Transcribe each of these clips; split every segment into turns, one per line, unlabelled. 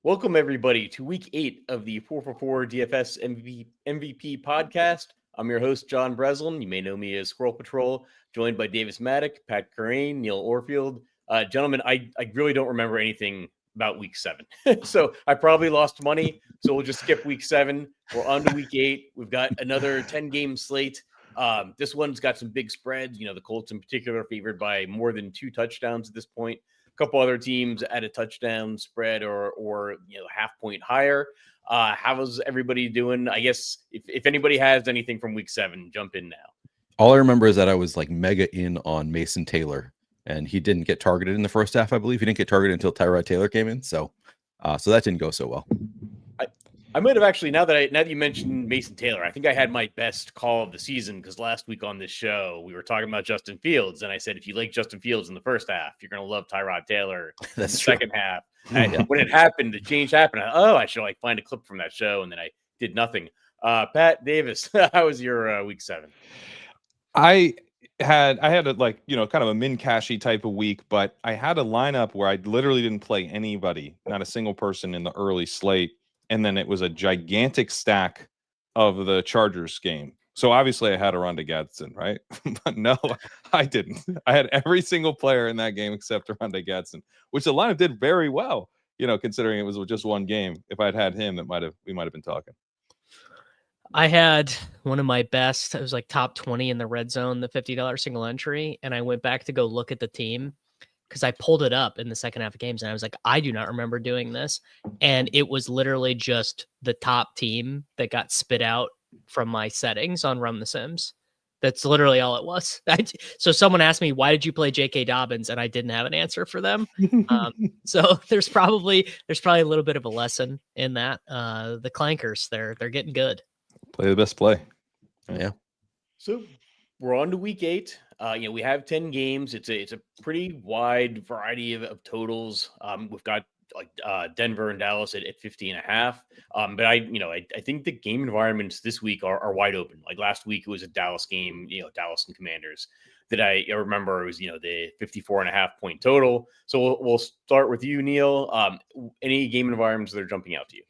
Welcome, everybody, to week 8 of the 444 DFS MVP podcast. I'm your host, John Breslin. You may know me as Squirrel Patrol, joined by Davis Maddock, Pat Currain, Neil Orfield. Gentlemen, I really don't remember anything about week 7. So I probably lost money. So we'll just skip week 7. We're on to week 8. We've got another 10-game slate. This one's got some big spreads. The Colts in particular are favored by more than 2 touchdowns at this point. Couple other teams at a touchdown spread or half point higher. How's everybody doing? I guess if anybody has anything from week 7, jump in now.
All I remember is that I was like mega in on Mason Taylor, and he didn't get targeted in the first half. I believe he didn't get targeted until Tyrod Taylor came in, so that didn't go so well.
I might have actually, now that you mentioned Mason Taylor, I think I had my best call of the season, because last week on this show we were talking about Justin Fields, and I said if you like Justin Fields in the first half, you're going to love Tyrod Taylor in the second half. And when it happened, the change happened. I should find a clip from that show, and then I did nothing. Pat Davis, how was your week 7?
I had a kind of a min cashy type of week, but I had a lineup where I literally didn't play anybody, not a single person in the early slate. And then it was a gigantic stack of the Chargers game. So obviously I had Aranda Gadsden, right? But no, I didn't. I had every single player in that game except Aranda Gadsden, which the lineup did very well, considering it was just one game. If I'd had him, we might have been talking.
I had one of my best. It was like top 20 in the red zone, the $50 single entry. And I went back to go look at the team, because I pulled it up in the second half of games, and I was like, I do not remember doing this. And it was literally just the top team that got spit out from my settings on Run the Sims. That's literally all it was. So someone asked me, why did you play J.K. Dobbins? And I didn't have an answer for them. So there's probably a little bit of a lesson in that. The clankers, they're getting good.
Play the best play.
Yeah.
So we're on to week 8. We have 10 games. It's a pretty wide variety of totals. We've got Denver and Dallas at 50.5. But I think the game environments this week are wide open. Like last week, it was a Dallas game, Dallas and Commanders, that I remember it was, the 54.5 point total. So we'll start with you, Neil. Any game environments that are jumping out to you?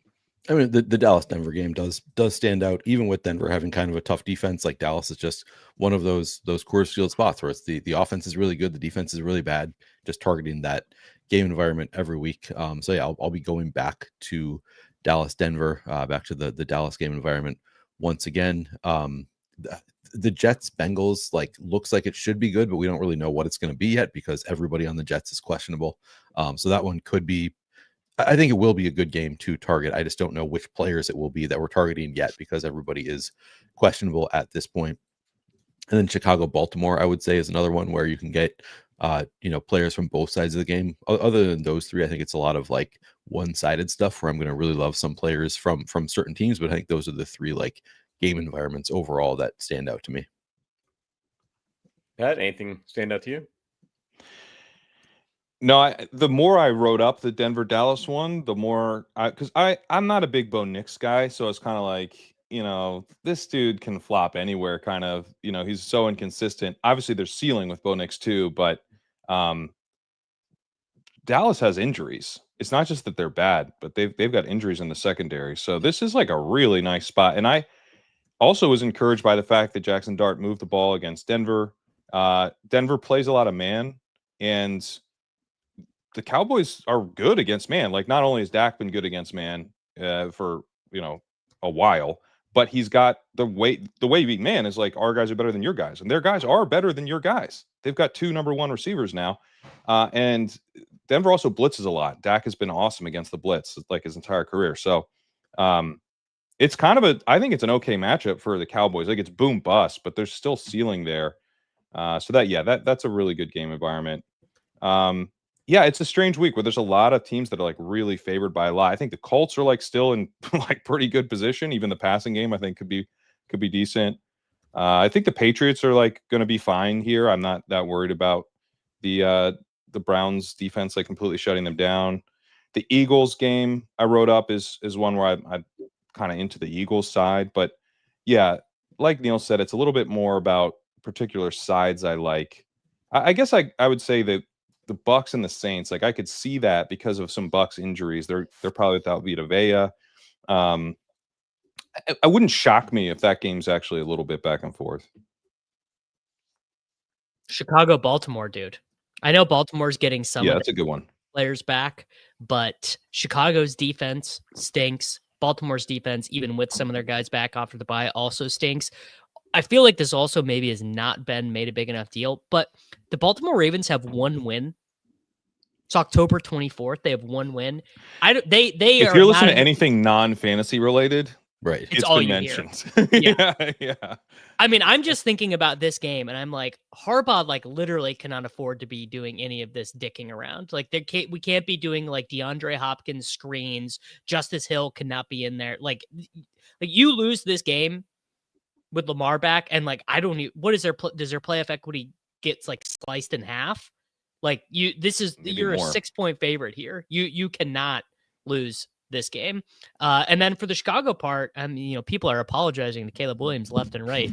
I mean, the Dallas-Denver game does stand out, even with Denver having kind of a tough defense. Like Dallas is just one of those Coors Field spots where it's the offense is really good, the defense is really bad, just targeting that game environment every week. So yeah, I'll be going back to Dallas-Denver, back to the Dallas game environment once again. The Jets-Bengals looks like it should be good, but we don't really know what it's going to be yet because everybody on the Jets is questionable. So that one could be. I think it will be a good game to target. I just don't know which players it will be that we're targeting yet because everybody is questionable at this point. And then Chicago-Baltimore, I would say, is another one where you can get, players from both sides of the game. Other than those three, I think it's a lot of one-sided stuff where I'm going to really love some players from certain teams. But I think those are the three game environments overall that stand out to me.
Pat, anything stand out to you?
No, the more I wrote up the Denver-Dallas one, the more because I'm not a big Bo Nix guy, so it's kind of like, this dude can flop anywhere, kind of, he's so inconsistent. Obviously, there's ceiling with Bo Nix too, but Dallas has injuries. It's not just that they're bad, but they've got injuries in the secondary. So this is a really nice spot. And I also was encouraged by the fact that Jackson Dart moved the ball against Denver. Denver plays a lot of man, and the Cowboys are good against man. Not only has Dak been good against man for a while, but he's got the way you beat man is our guys are better than your guys, and their guys are better than your guys. They've got 2 number 1 receivers now, and Denver also blitzes a lot. Dak has been awesome against the blitz his entire career. So it's kind of I think it's an okay matchup for the Cowboys. It's boom bust, but there's still ceiling there. So that's a really good game environment. Yeah, it's a strange week where there's a lot of teams that are really favored by a lot. I think the Colts are still in pretty good position. Even the passing game, I think, could be decent. I think the Patriots are going to be fine here. I'm not that worried about the Browns defense completely shutting them down. The Eagles game I wrote up is one where I'm kind of into the Eagles side, but yeah, like Neil said, it's a little bit more about particular sides I like. I guess I would say that the Bucks and the Saints, like I could see that because of some Bucks injuries. They're probably without Vita Vea. I wouldn't shock me if that game's actually a little bit back and forth.
Chicago, Baltimore, dude. I know Baltimore's getting some of
That's a good one.
players back, but Chicago's defense stinks. Baltimore's defense, even with some of their guys back after the bye, also stinks. I feel like this also maybe has not been made a big enough deal, but the Baltimore Ravens have one win. It's October 24th. They have one win. If
you're listening to anything non-fantasy related,
right,
it's all
been
you
mentioned.
hear.
Yeah.
I mean, I'm just thinking about this game, and I'm like, Harbaugh, like, literally cannot afford to be doing any of this dicking around. Like, we can't be doing like DeAndre Hopkins screens. Justice Hill cannot be in there. Like you lose this game with Lamar back, and like, I don't. What is their does their playoff equity gets like sliced in half? Like you're a 6-point favorite here. You cannot lose this game. And then for the Chicago part, I mean, people are apologizing to Caleb Williams left and right,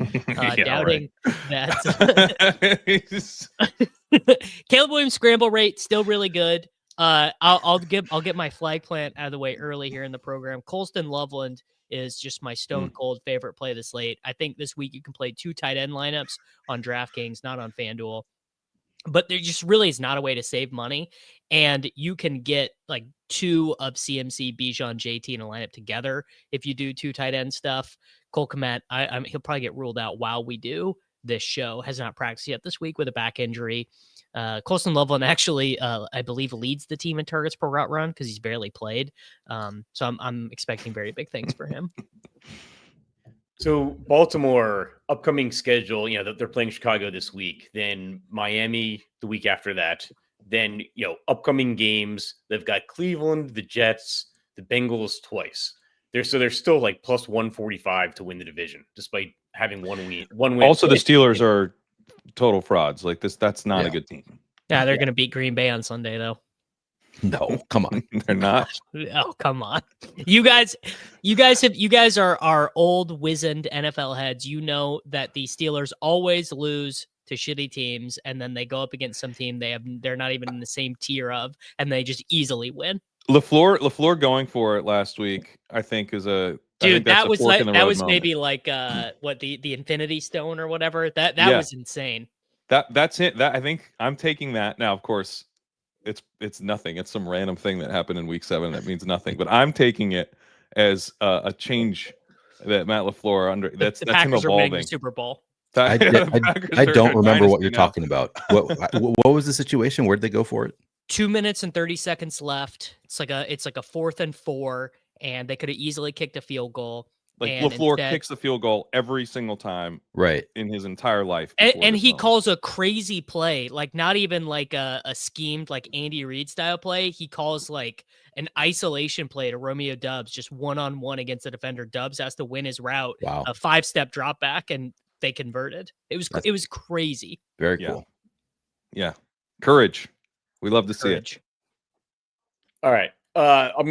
doubting that Caleb Williams scramble rate still really good. I'll get my flag plant out of the way early here in the program. Colston Loveland is just my stone cold favorite play of the slate. I think this week you can play 2 tight end lineups on DraftKings, not on FanDuel. But there just really is not a way to save money. And you can get like 2 of CMC, Bijan, JT in a lineup together if you do 2 tight end stuff. Cole Kmet, he'll probably get ruled out while we do this show. Has not practiced yet this week with a back injury. Colston Loveland actually, I believe, leads the team in targets per route run because he's barely played. So I'm expecting very big things for him.
So Baltimore upcoming schedule, they're playing Chicago this week, then Miami the week after that. Then, upcoming games, they've got Cleveland, the Jets, the Bengals twice. They're still like plus 145 to win the division, despite having one win.
Also, the Steelers are total frauds. Like this, that's not a good team.
Yeah, they're going to beat Green Bay on Sunday, though.
No, come on.
They're not.
Oh, come on. You guys are old, wizened NFL heads. You know that the Steelers always lose to shitty teams, and then they go up against some team they're not even in the same tier of, and they just easily win.
LaFleur going for it last week, I think, is a
dude. That was maybe like what the Infinity Stone or whatever. That was insane.
That's it. That I think I'm taking that now. Of course, it's nothing. It's some random thing that happened in week 7 that means nothing. But I'm taking it as a change that Matt LaFleur that's
the Packers
him
are winning
evolving.
the Super Bowl.
I don't remember what you're talking about. What was the situation? Where did they go for it?
2 minutes and 30 seconds left. It's like a 4th and 4, and they could have easily kicked a field goal.
Like
and
LaFleur kicks the field goal every single time,
right,
in his entire life.
And he calls a crazy play, like not even like a schemed like Andy Reid style play. He calls like an isolation play to Romeo Doubs, just 1-on-1 against the defender. Doubs has to win his route,
wow,
a 5-step drop back, and they converted. It was crazy.
Very cool.
Yeah. Courage. We love to see it.
All right. I'm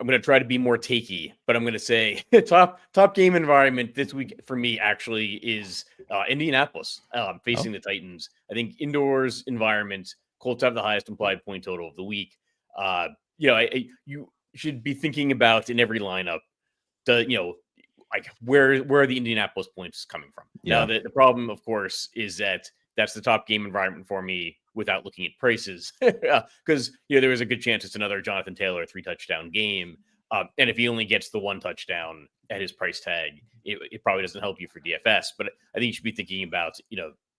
gonna try to be more takey, but I'm gonna say top game environment this week for me actually is Indianapolis facing the Titans. I think indoors environment, Colts have the highest implied point total of the week. You should be thinking about in every lineup like where are the Indianapolis points coming from?
Yeah.
Now the problem, of course, is that that's the top game environment for me without looking at prices, because there was a good chance it's another Jonathan Taylor 3-touchdown game, and if he only gets the 1 touchdown at his price tag, it probably doesn't help you for DFS. But I think you should be thinking about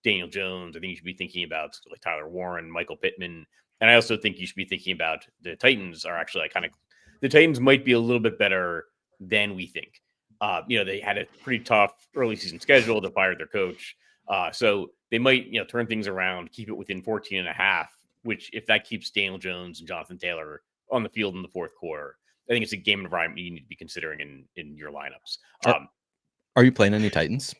Daniel Jones. I think you should be thinking about like Tyler Warren, Michael Pittman, and I also think you should be thinking about the Titans are actually the Titans might be a little bit better than we think. They had a pretty tough early season schedule. They fired their coach. So they might, turn things around, keep it within 14.5, which if that keeps Daniel Jones and Jonathan Taylor on the field in the fourth quarter, I think it's a game environment you need to be considering in your lineups.
Are you playing any Titans?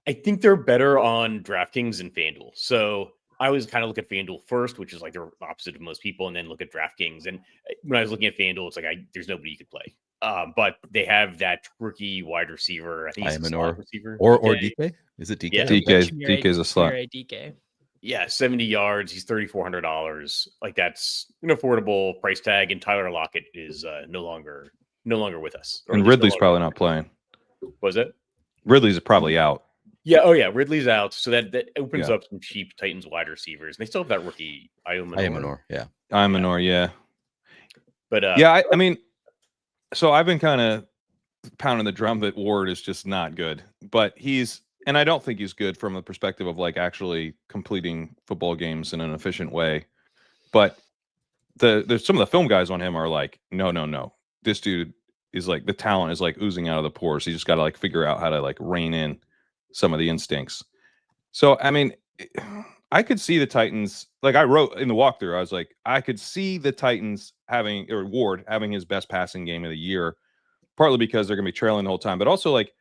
I think they're better on DraftKings and FanDuel. So I always kind of look at FanDuel first, which is like the opposite of most people, and then look at DraftKings. And when I was looking at FanDuel, it's like there's nobody you could play. But they have that rookie wide receiver. I think he's a slot receiver.
Or DK? Is it DK?
Yeah. DK is a slot.
DK.
Yeah, 70 yards. He's $3,400. Like that's an affordable price tag. And Tyler Lockett is no longer with us. Or
And
at least no
Ridley's
longer-
probably not playing.
Was it?
Ridley's probably out.
Yeah. Oh yeah. Ridley's out, so that opens
Yeah.
up some cheap Titans wide receivers. And they still have that rookie Iomanor.
Iomanor, yeah.
Imanor, yeah.
But
Yeah, I mean, so I've been kind of pounding the drum that Ward is just not good, but and I don't think he's good from the perspective of like actually completing football games in an efficient way. But there's some of the film guys on him are like, no, this dude is like, the talent is like oozing out of the pores. You just got to like figure out how to like rein in some of the instincts. So I mean, I could see the Titans, like I wrote in the walkthrough, I was like, I could see the Titans Ward having his best passing game of the year, partly because they're going to be trailing the whole time, but also like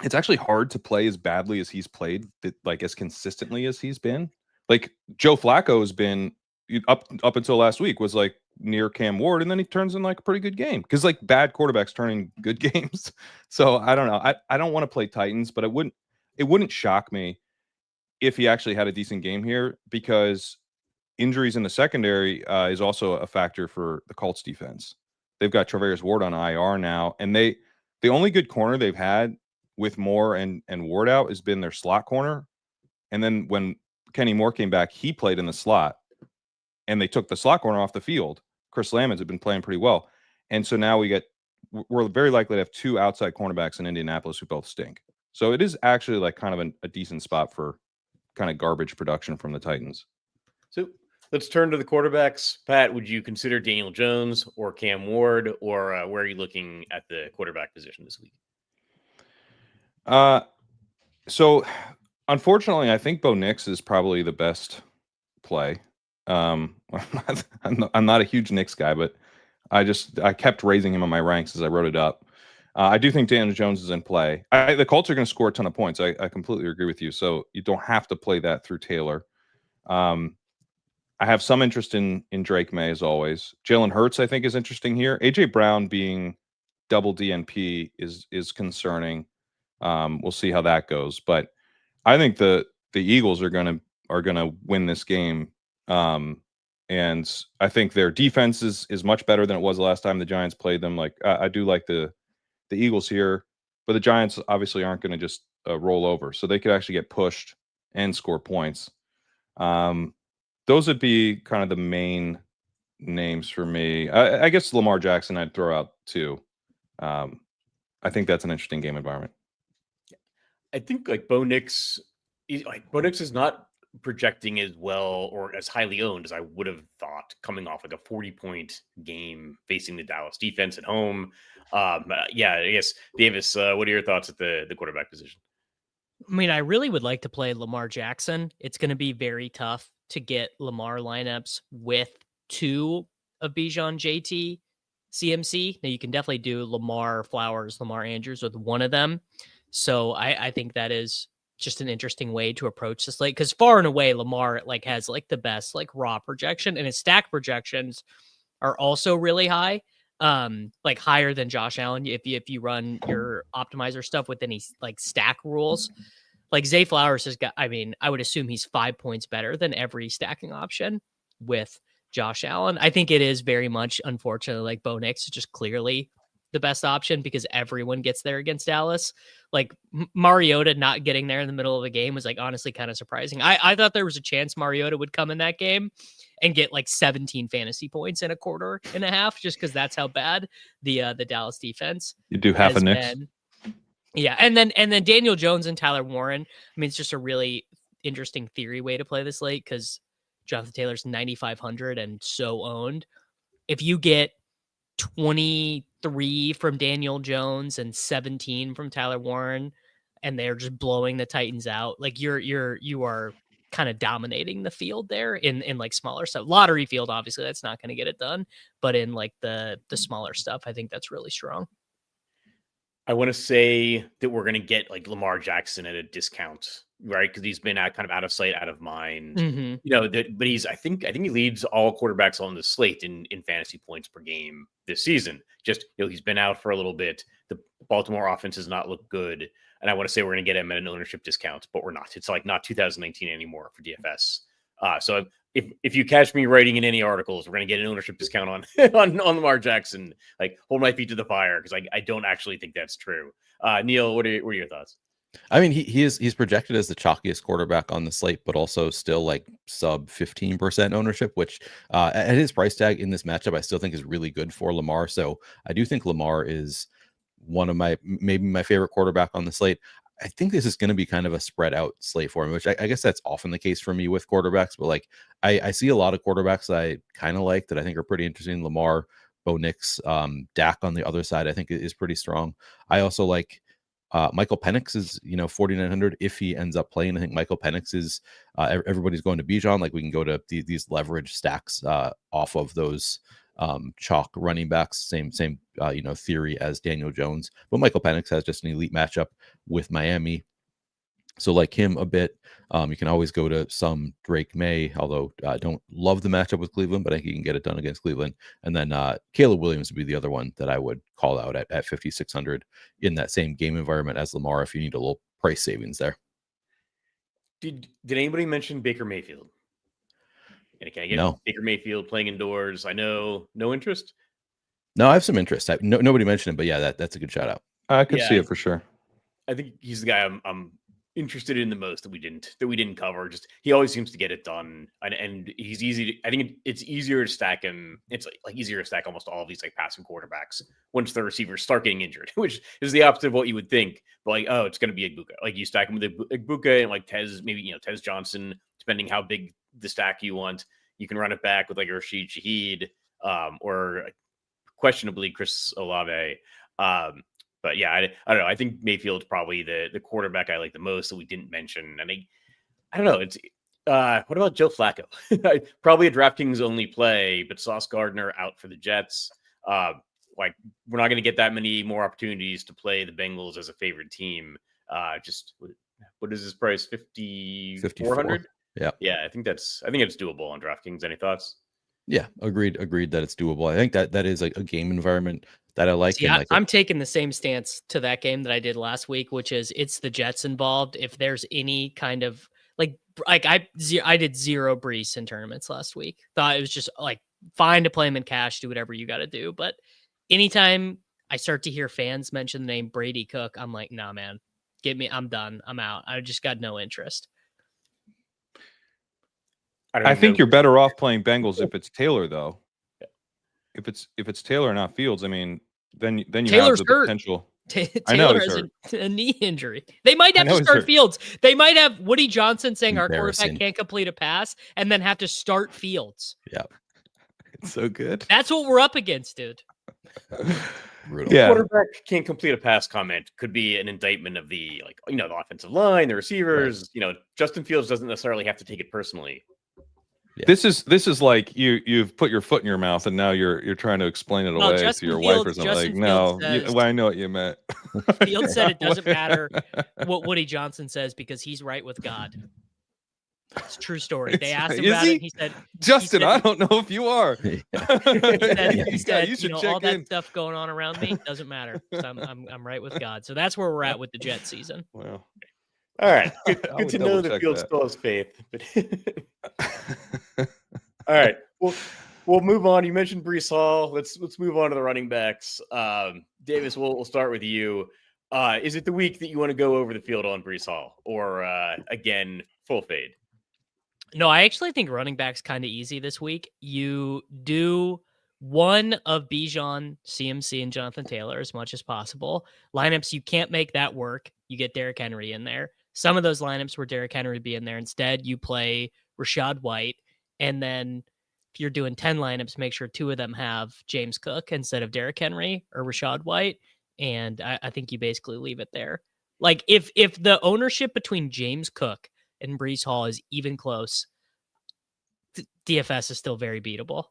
it's actually hard to play as badly as he's played, like as consistently as he's been. Like Joe Flacco has been up until last week was like near Cam Ward, and then he turns in like a pretty good game because like bad quarterbacks turn in good games. So I don't know. I don't want to play Titans, but it wouldn't shock me if he actually had a decent game here, because injuries in the secondary is also a factor for the Colts defense. They've got Travarius Ward on IR now, and the only good corner they've had with Moore and Ward out has been their slot corner. And then when Kenny Moore came back, he played in the slot, and they took the slot corner off the field. Chris Lamons had been playing pretty well. And so now we're very likely to have two outside cornerbacks in Indianapolis who both stink. So it is actually like kind of a decent spot for kind of garbage production from the Titans.
So let's turn to the quarterbacks. Pat, would you consider Daniel Jones or Cam Ward, or where are you looking at the quarterback position this week?
So unfortunately, I think Bo Nix is probably the best play. I'm not a huge Knicks guy, but I kept raising him on my ranks as I wrote it up. I do think Daniel Jones is in play. The Colts are going to score a ton of points. I completely agree with you. So you don't have to play that through Taylor. I have some interest in Drake May as always. Jalen Hurts, I think, is interesting here. AJ Brown being double DNP is concerning. We'll see how that goes, but I think the Eagles are gonna win this game. And I think their defense is much better than it was the last time the Giants played them. Like I do like the Eagles here, but the Giants obviously aren't going to just roll over, so they could actually get pushed and score points. Those would be kind of the main names for me. I guess Lamar Jackson I'd throw out too. I think that's an interesting game environment.
I think like Bo Nix is not projecting as well or as highly owned as I would have thought, coming off like a 40-point game facing the Dallas defense at home. Yeah, I guess Davis, what are your thoughts at the quarterback position?
I mean, I really would like to play Lamar Jackson. It's going to be very tough to get Lamar lineups with two of Bijan, JT, CMC. Now you can definitely do Lamar Flowers, Lamar Andrews with one of them. So I think that is just an interesting way to approach this slate, because far and away Lamar like has like the best like raw projection, and his stack projections are also really high, like higher than Josh Allen if you run your optimizer stuff with any like stack rules. Like Zay Flowers has got, I mean, I would assume he's 5 points better than every stacking option with Josh Allen. I think it is very much, unfortunately, like Bo Nix is just clearly the best option because everyone gets there against Dallas. Like Mariota not getting there in the middle of the game was like honestly kind of surprising. I thought there was a chance Mariota would come in that game and get like 17 fantasy points in a quarter and a half, just because that's how bad the Dallas defense.
You do half a Knicks.
Yeah, and then Daniel Jones and Tyler Warren. I mean, it's just a really interesting theory way to play this late because Jonathan Taylor's 9,500 and so owned. If you get 23 from Daniel Jones and 17 from Tyler Warren, and they're just blowing the Titans out, like you are kind of dominating the field there in like smaller stuff. Lottery field, obviously, that's not going to get it done, but in like the smaller stuff, I think that's really strong.
I want to say that we're going to get like Lamar Jackson at a discount, right? Because he's been kind of out of sight, out of mind.
Mm-hmm.
You know, but I think he leads all quarterbacks on the slate in fantasy points per game this season. Just, you know, he's been out for a little bit. The Baltimore offense does not look good. And I want to say we're going to get him at an ownership discount, but we're not. It's like not 2019 anymore for DFS. So if you catch me writing in any articles, we're going to get an ownership discount on on Lamar Jackson. Like, hold my feet to the fire, because I don't actually think that's true. Neil, what are your thoughts?
I mean, he's projected as the chalkiest quarterback on the slate, but also still like sub 15% ownership, which at his price tag in this matchup, I still think is really good for Lamar. So I do think Lamar is one of maybe my favorite quarterback on the slate. I think this is going to be kind of a spread out slate for him, which I guess that's often the case for me with quarterbacks. But like I see a lot of quarterbacks that I kind of like that I think are pretty interesting. Lamar, Bo Nix, Dak on the other side, I think is pretty strong. I also like Michael Penix is, 4,900 if he ends up playing. I think Michael Penix is everybody's going to Bijan. Like we can go to these leverage stacks off of those chalk running backs. Same theory as Daniel Jones. But Michael Penix has just an elite matchup with Miami. So like him a bit. You can always go to some Drake May, although I don't love the matchup with Cleveland, but I think he can get it done against Cleveland. And then Caleb Williams would be the other one that I would call out at 5,600 in that same game environment as Lamar if you need a little price savings there.
Did anybody mention Baker Mayfield? And can I get Baker Mayfield playing indoors? I know, no interest?
No, I have some interest. Nobody mentioned it, but yeah, that's a good shout out.
I could see it for sure.
I think he's the guy I'm interested in the most that we didn't cover. Just he always seems to get it done, and he's easy. I think it's easier to stack him. It's like easier to stack almost all of these like passing quarterbacks once the receivers start getting injured, which is the opposite of what you would think. But like, oh, it's going to be Igbuka. Like you stack him with Igbuka and like Tez, maybe Tez Johnson, depending how big the stack you want. You can run it back with like a Rashid Shaheed or questionably Chris Olave. But yeah, I don't know. I think Mayfield's probably the quarterback I like the most that we didn't mention. And I don't know. It's what about Joe Flacco? Probably a DraftKings only play, but Sauce Gardner out for the Jets. Like we're not going to get that many more opportunities to play the Bengals as a favorite team. Just what is his price? 5,400? Yeah. I think it's doable on DraftKings. Any thoughts?
Yeah, agreed that it's doable. I think that is a game environment that I like.
See, I'm taking the same stance to that game that I did last week, which is it's the Jets involved. If there's any kind of like I did 0 Brees in tournaments last week. Thought it was just like fine to play him in cash, do whatever you got to do. But anytime I start to hear fans mention the name Brady Cook, I'm like, nah, man, I'm done. I'm out. I just got no interest.
I think you're better off playing Bengals if it's Taylor, though. Yeah. If it's Taylor, not Fields, I mean, then you
Taylor's
have the
hurt.
potential.
Taylor has a knee injury. They might have to start Fields. They might have Woody Johnson saying our quarterback can't complete a pass and then have to start Fields.
Yeah.
It's so good.
That's what we're up against, dude.
Yeah. Quarterback can't complete a pass comment could be an indictment of the the offensive line, the receivers. Right. Justin Fields doesn't necessarily have to take it personally.
Yeah. This is like you've put your foot in your mouth and now you're trying to explain it away to your wife or something. I know what you meant.
Fields said it doesn't matter what Woody Johnson says because he's right with God. It's a true story. They asked him about it. He said,
Justin, I don't know if you are.
He said all that stuff going on around me doesn't matter. I'm right with God. So that's where we're at with the Jet season.
Well.
All right. Good to know that Fields still has faith. But all right. We'll move on. You mentioned Breece Hall. Let's move on to the running backs. Davis, we'll start with you. Is it the week that you want to go over the field on Breece Hall or again, full fade?
No, I actually think running back's kind of easy this week. You do one of Bijan, CMC, and Jonathan Taylor as much as possible. Lineups, you can't make that work. You get Derrick Henry in there. Some of those lineups where Derrick Henry would be in there. Instead, you play Rashad White. And then if you're doing 10 lineups, make sure 2 of them have James Cook instead of Derrick Henry or Rashad White. And I think you basically leave it there. Like if the ownership between James Cook and Breece Hall is even close, DFS is still very beatable.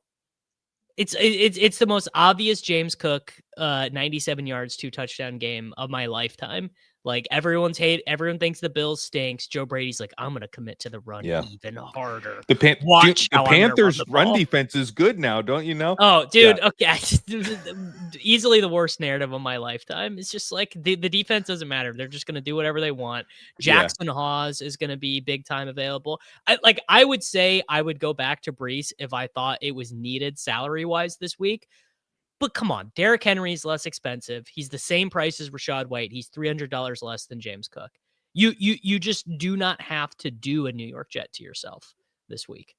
It's the most obvious James Cook 97 yards, 2 touchdown game of my lifetime. Like everyone thinks the Bills stinks. Joe Brady's like, I'm gonna commit to the run even harder. Watch
The
how I'm gonna run
Panthers'
the
run
ball.
defense is good now, don't you know?
Oh, dude, okay. Easily the worst narrative of my lifetime. It's just like the defense doesn't matter. They're just gonna do whatever they want. Jackson Hawes is gonna be big time available. I would say I would go back to Brees if I thought it was needed salary wise this week. But come on, Derrick Henry is less expensive. He's the same price as Rashad White. He's $300 less than James Cook. You just do not have to do a New York Jet to yourself this week.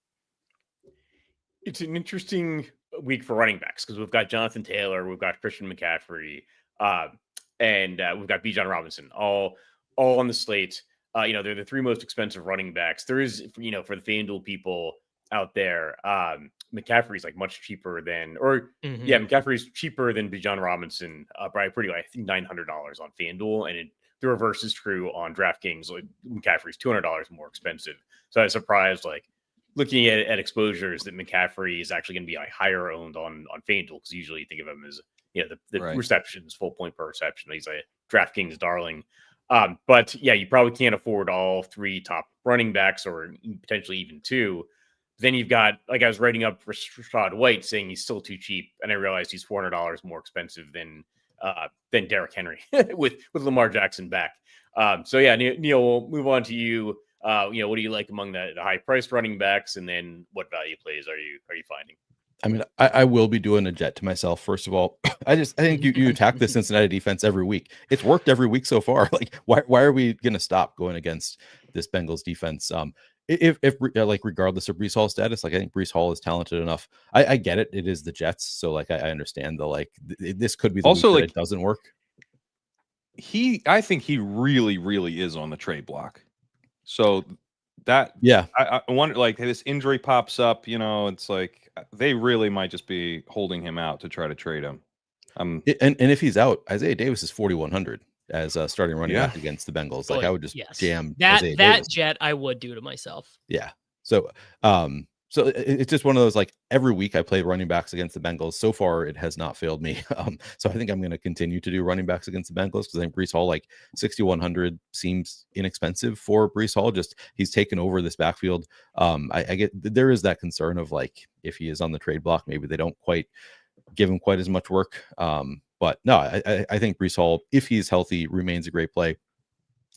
It's an interesting week for running backs because we've got Jonathan Taylor, we've got Christian McCaffrey, and we've got Bijan Robinson, all on the slate. They're the three most expensive running backs. There is, for the FanDuel people out there, McCaffrey's like much cheaper than, McCaffrey's cheaper than Bijan Robinson by pretty, I think $900 on FanDuel, and the reverse is true on DraftKings. Like McCaffrey's $200 more expensive. So I was surprised, like looking at exposures, that McCaffrey is actually going to be like higher owned on FanDuel, because usually you think of him as the receptions, full point per reception. He's a DraftKings darling. But yeah, you probably can't afford all three top running backs, or potentially even two. Then you've got, like, I was writing up for Rashad White saying he's still too cheap, and I realized he's $400 more expensive than Derrick Henry with Lamar Jackson back. So yeah, Neil, we'll move on to you. What do you like among the high priced running backs, and then what value plays are you finding?
I mean, I will be doing a jet to myself. First of all, I think you attack the Cincinnati defense every week. It's worked every week so far. Like, why are we going to stop going against this Bengals defense? If like, regardless of Brees Hall's status, like, I think Brees Hall is talented enough. I get it. It is the Jets, so like I understand the, like, this could be the also week that it doesn't work.
I think he really, really is on the trade block. So that, I wonder, like, this injury pops up, it's like they really might just be holding him out to try to trade him.
And if he's out, Isaiah Davis is 4,100 as a starting running back against the Bengals. Like, I would just jam
that jet. I would do to myself.
Yeah. So, so it's just one of those, like, every week I play running backs against the Bengals. So far, it has not failed me. So I think I'm going to continue to do running backs against the Bengals, because I think Brees Hall, like, 6,100 seems inexpensive for Brees Hall. Just, he's taken over this backfield. I get, there is that concern of, like, if he is on the trade block, maybe they don't quite give him quite as much work. But no, I think Brees Hall, if he's healthy, remains a great play.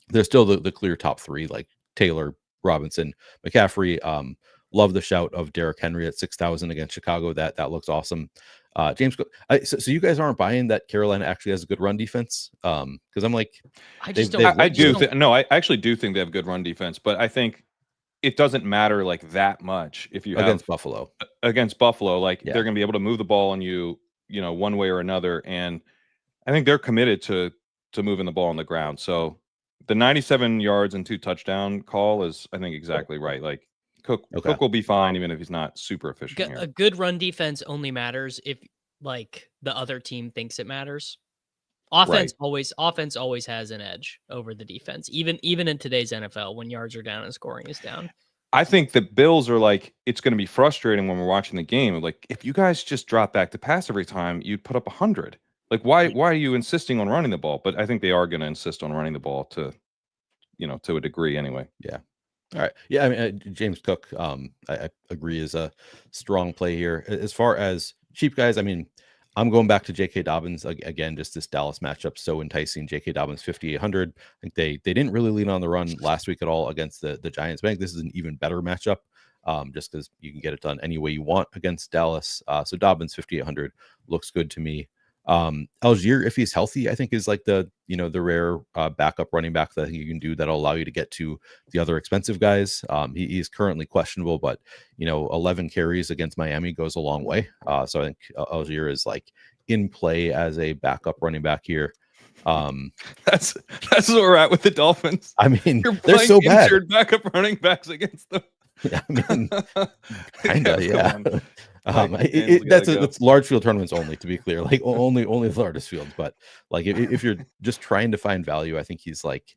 There's still the clear top three, like Taylor, Robinson, McCaffrey. Love the shout of Derrick Henry at 6,000 against Chicago. That looks awesome. James, so you guys aren't buying that Carolina actually has a good run defense? Because I'm like,
I actually do think they have good run defense, but I think it doesn't matter like that much if you
against Buffalo.
Against Buffalo, like, they're going to be able to move the ball on you, one way or another, and I think they're committed to moving the ball on the ground. So the 97 yards and 2 touchdown call is, I think, exactly right. Like, Cook will be fine even if he's not super efficient here.
A good run defense only matters if, like, the other team thinks it matters. Offense always has an edge over the defense, even in today's NFL when yards are down and scoring is down.
I think the Bills are like, it's going to be frustrating when we're watching the game. Like, if you guys just drop back to pass every time, you'd put up 100. Like, why are you insisting on running the ball? But I think they are going to insist on running the ball to a degree anyway.
Yeah. All right. Yeah. I mean, James Cook, I agree, is a strong play here. As far as cheap guys, I mean, I'm going back to J.K. Dobbins again. Just this Dallas matchup so enticing. J.K. Dobbins 5,800. I think they didn't really lean on the run last week at all against the Giants. I think this is an even better matchup, just because you can get it done any way you want against Dallas. So Dobbins 5,800 looks good to me. Algier, if he's healthy, I think is like the rare backup running back that you can do that'll allow you to get to the other expensive guys. He's currently questionable, but 11 carries against Miami goes a long way. So I think Algier is like in play as a backup running back here.
That's where we're at with the Dolphins.
I mean, they're so bad.
Backup running backs against them.
Yeah, I mean, kinda, yeah. It's large field tournaments only, to be clear, like only the largest fields. But like, if you're just trying to find value, I think he's like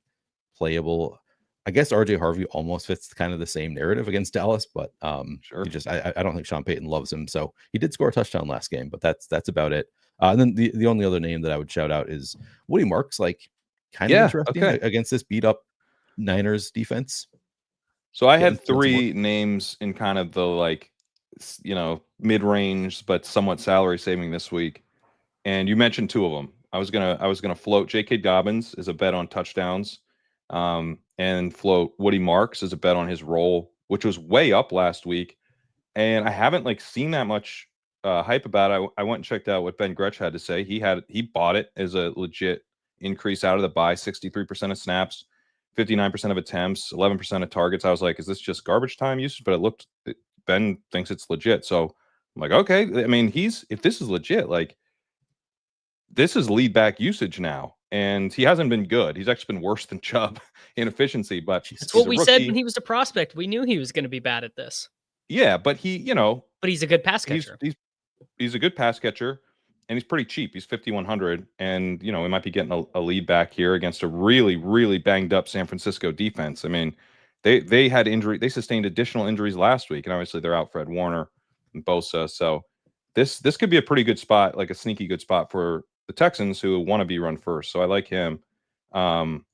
playable. I guess RJ Harvey almost fits kind of the same narrative against Dallas, but
sure.
I don't think Sean Payton loves him. So he did score a touchdown last game, but that's about it. And then the only other name that I would shout out is Woody Marks. Like, kind of interesting against this beat up Niners defense.
So I had 3 names in kind of the like, mid range but somewhat salary saving this week, and you mentioned 2 of them. I was gonna float J.K. Dobbins as a bet on touchdowns, and float Woody Marks as a bet on his role, which was way up last week, and I haven't like seen that much hype about it. I went and checked out what Ben Gretsch had to say. He bought it as a legit increase out of the buy, 63% of snaps, 59% of attempts, 11% of targets. I was like, is this just garbage time usage? But Ben thinks it's legit. So I'm like, okay. I mean, if this is legit, like this is lead back usage now. And he hasn't been good. He's actually been worse than Chubb in efficiency. But
that's what we said when he was a prospect. We knew he was going to be bad at this.
Yeah, but
but he's a good pass catcher.
He's a good pass catcher. And he's pretty cheap. He's 5,100, and we might be getting a lead back here against a really, really banged up San Francisco defense. I mean, they had injury. They sustained additional injuries last week, and obviously they're out Fred Warner and Bosa. So this could be a pretty good spot, like a sneaky good spot for the Texans who want to be run first. So I like him. And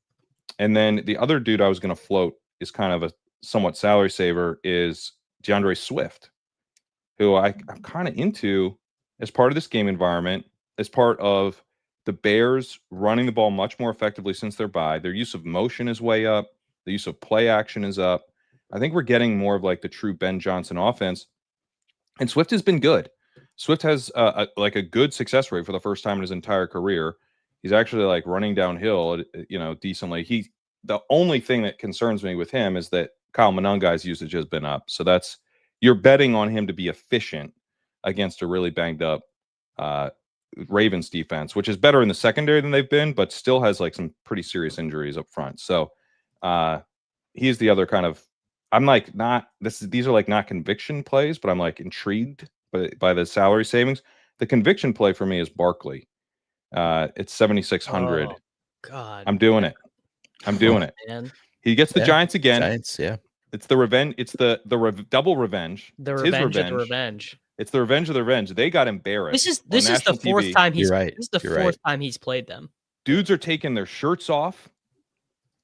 then the other dude I was going to float is kind of a somewhat salary saver is DeAndre Swift, who I'm kind of into as part of this game environment, as part of the Bears running the ball much more effectively since their bye. Their use of motion is way up. The use of play action is up. I think we're getting more of like the true Ben Johnson offense. And Swift has been good. Swift has a good success rate for the first time in his entire career. He's actually like running downhill, decently. The only thing that concerns me with him is that Kyle Monangai's usage has been up. So you're betting on him to be efficient against a really banged up Ravens defense, which is better in the secondary than they've been, but still has like some pretty serious injuries up front. So he's the other kind of, I'm like these are like not conviction plays, but I'm like intrigued by the salary savings. The conviction play for me is Barkley. It's 7,600.
Oh, God,
I'm doing it. I'm doing it.
Man.
He gets the Giants again.
Giants, yeah.
It's the revenge. It's the double revenge.
The revenge of the revenge.
It's the revenge of the revenge. They got embarrassed.
This is the fourth
TV.
time he's
right.
This is the fourth time he's played them.
Dudes are taking their shirts off.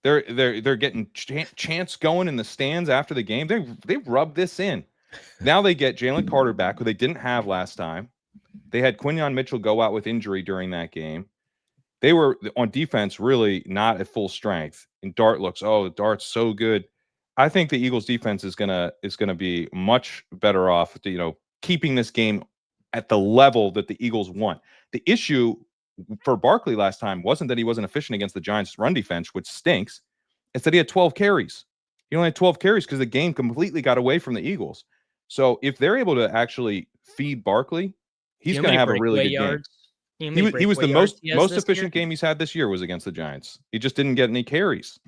They're getting chants going in the stands after the game. They rubbed this in. Now they get Jalen Carter back, who they didn't have last time. They had Quinyon Mitchell go out with injury during that game. They were on defense really not at full strength. And Dart's so good. I think the Eagles defense is gonna be much better off, keeping this game at the level that the Eagles want. The issue for Barkley last time wasn't that he wasn't efficient against the Giants' run defense, which stinks. It's that he had 12 carries. He only had 12 carries because the game completely got away from the Eagles. So if they're able to actually feed Barkley, he's going to have a really good game. He was the most efficient game he's had this year was against the Giants. He just didn't get any carries.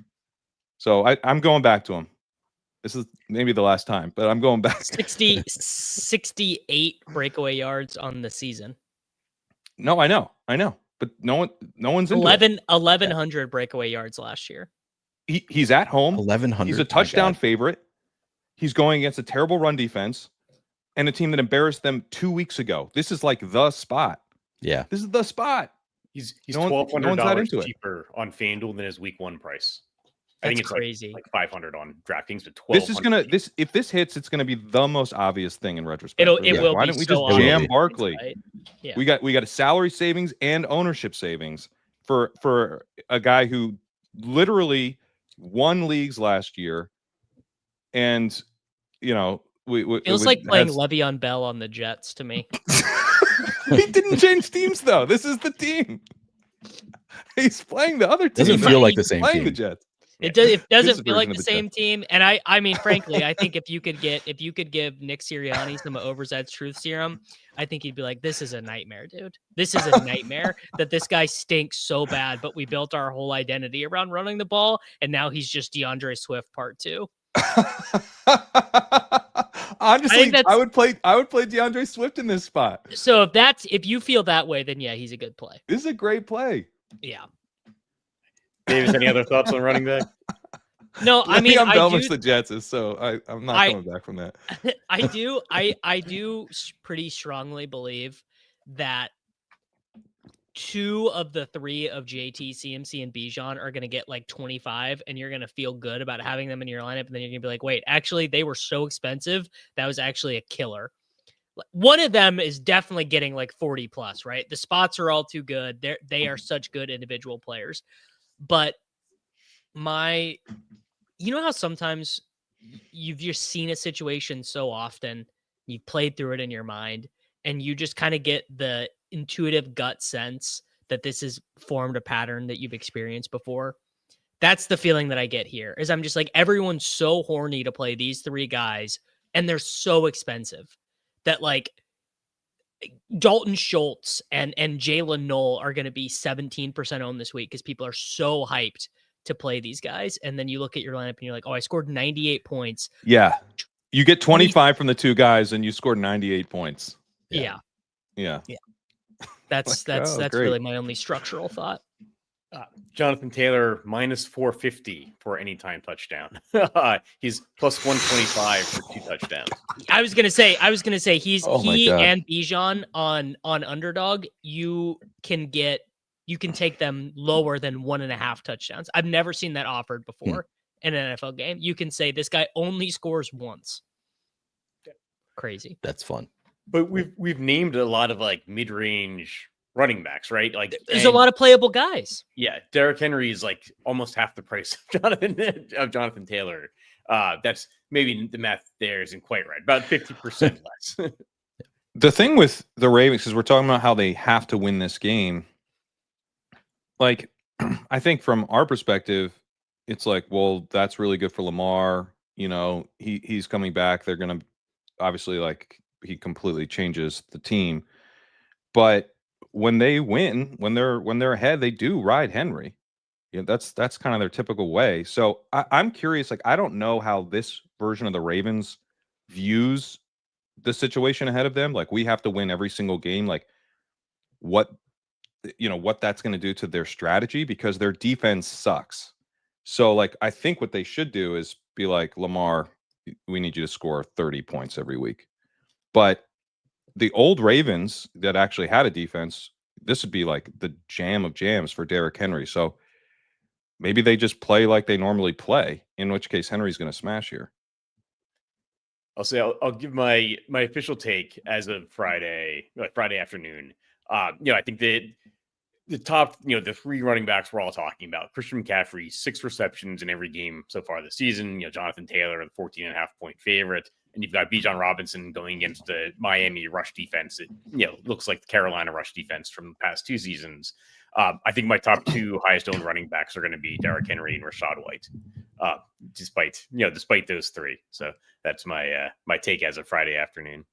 So I'm going back to him. This is maybe the last time, but I'm going back.
68 breakaway yards on the season.
No, I know, but no one's into
1,100 breakaway yards last year.
He's at home.
1,100.
He's a touchdown favorite. He's going against a terrible run defense and a team that embarrassed them 2 weeks ago. This is like the spot.
Yeah,
this is the spot.
He's $1,200 cheaper on FanDuel than his week 1 price. I think it's crazy. Like 500 on DraftKings, but 12.
If this hits, it's gonna be the most obvious thing in retrospect.
It will.
Why don't we just jam Barkley?
Right. Yeah.
We got a salary savings and ownership savings for a guy who literally won leagues last year, and
feels like playing Le'Veon Bell on the Jets to me.
He didn't change teams though. This is the team. He's playing the other team.
Doesn't feel like the same team.
The Jets.
It doesn't feel like the same team. And I mean, frankly, I think if you could give Nick Sirianni some Overzet's truth serum, I think he'd be like, this is a nightmare, dude. This is a nightmare that this guy stinks so bad, but we built our whole identity around running the ball. And now he's just DeAndre Swift part 2.
Honestly, I would play DeAndre Swift in this spot.
So if you feel that way, then yeah, he's a good play.
This is a great play.
Yeah.
Davis, any other thoughts on running back?
No, I mean,
the Jets is so I'm not coming back from that.
I do pretty strongly believe that 2 of the 3 of JT, CMC, and Bijan are going to get like 25, and you're going to feel good about having them in your lineup. And then you're going to be like, wait, actually, they were so expensive. That was actually a killer. One of them is definitely getting like 40 plus, right? The spots are all too good. They are such good individual players. But you know how sometimes you've just seen a situation so often, you've played through it in your mind, and you just kind of get the intuitive gut sense that this has formed a pattern that you've experienced before. That's the feeling that I get here, is I'm just like, everyone's so horny to play these 3 guys, and they're so expensive that like Dalton Schultz and Jalen Knoll are going to be 17% owned this week because people are so hyped to play these guys. And then you look at your lineup and you're like, oh, I scored 98 points.
Yeah. You get 25 from the 2 guys and you scored 98 points.
Yeah. That's
great.
really my only structural thought.
Jonathan Taylor minus 450 for anytime touchdown. He's plus 125 for 2 touchdowns.
I was gonna say he
God.
and Bijan on underdog. You can take them lower than 1.5 touchdowns. I've never seen that offered before in an NFL game. You can say this guy only scores once. Crazy.
That's fun.
But we've named a lot of like mid-range running backs, right? Like
there's a lot of playable guys.
Yeah, Derrick Henry is like almost half the price of Jonathan Taylor. That's maybe the math there isn't quite right. About 50% less.
The thing with the Ravens is we're talking about how they have to win this game. Like, I think from our perspective, it's like, well, that's really good for Lamar. You know, he's coming back. They're going to obviously, like, he completely changes the team. But when they win, when they're ahead, they do ride Henry. You know, that's kind of their typical way. So I'm curious, like, I don't know how this version of the Ravens views the situation ahead of them. Like, we have to win every single game. Like, what that's going to do to their strategy, because their defense sucks. So, like, I think what they should do is be like, Lamar, we need you to score 30 points every week. But the old Ravens that actually had a defense, this would be like the jam of jams for Derrick Henry. So maybe they just play like they normally play, in which case Henry's going to smash here.
I'll give my official take as of Friday afternoon. I think that the top, the 3 running backs we're all talking about: Christian McCaffrey, 6 receptions in every game so far this season. Jonathan Taylor, the 14.5-point favorite. And you've got Bijan Robinson going against the Miami rush defense. It looks like the Carolina rush defense from the past 2 seasons. I think my top 2 highest owned running backs are going to be Derrick Henry and Rashad White, despite those 3. So that's my take as of Friday afternoon.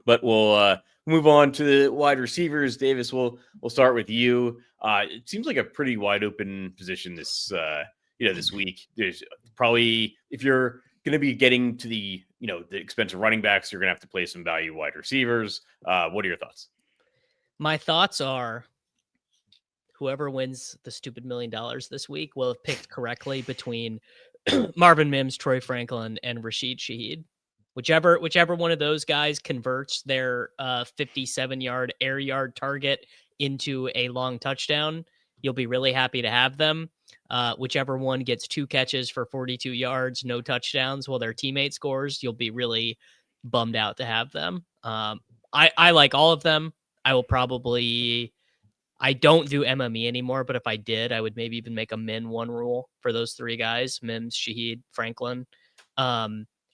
But we'll move on to the wide receivers. Davis, we'll start with you. It seems like a pretty wide open position this week. There's probably, if you're going to be getting to the expensive running backs, you're going to have to play some value wide receivers. What are your thoughts?
My thoughts are, whoever wins the stupid $1 million this week will have picked correctly between Marvin Mims, Troy Franklin, and Rashid Shaheed. Whichever one of those guys converts their 57-yard air yard target into a long touchdown, you'll be really happy to have them. Whichever one gets 2 catches for 42 yards, no touchdowns, while their teammate scores, you'll be really bummed out to have them. I like all of them. I don't do MME anymore, but if I did, I would maybe even make a min 1 rule for those 3 guys: Mims, Shaheed, Franklin.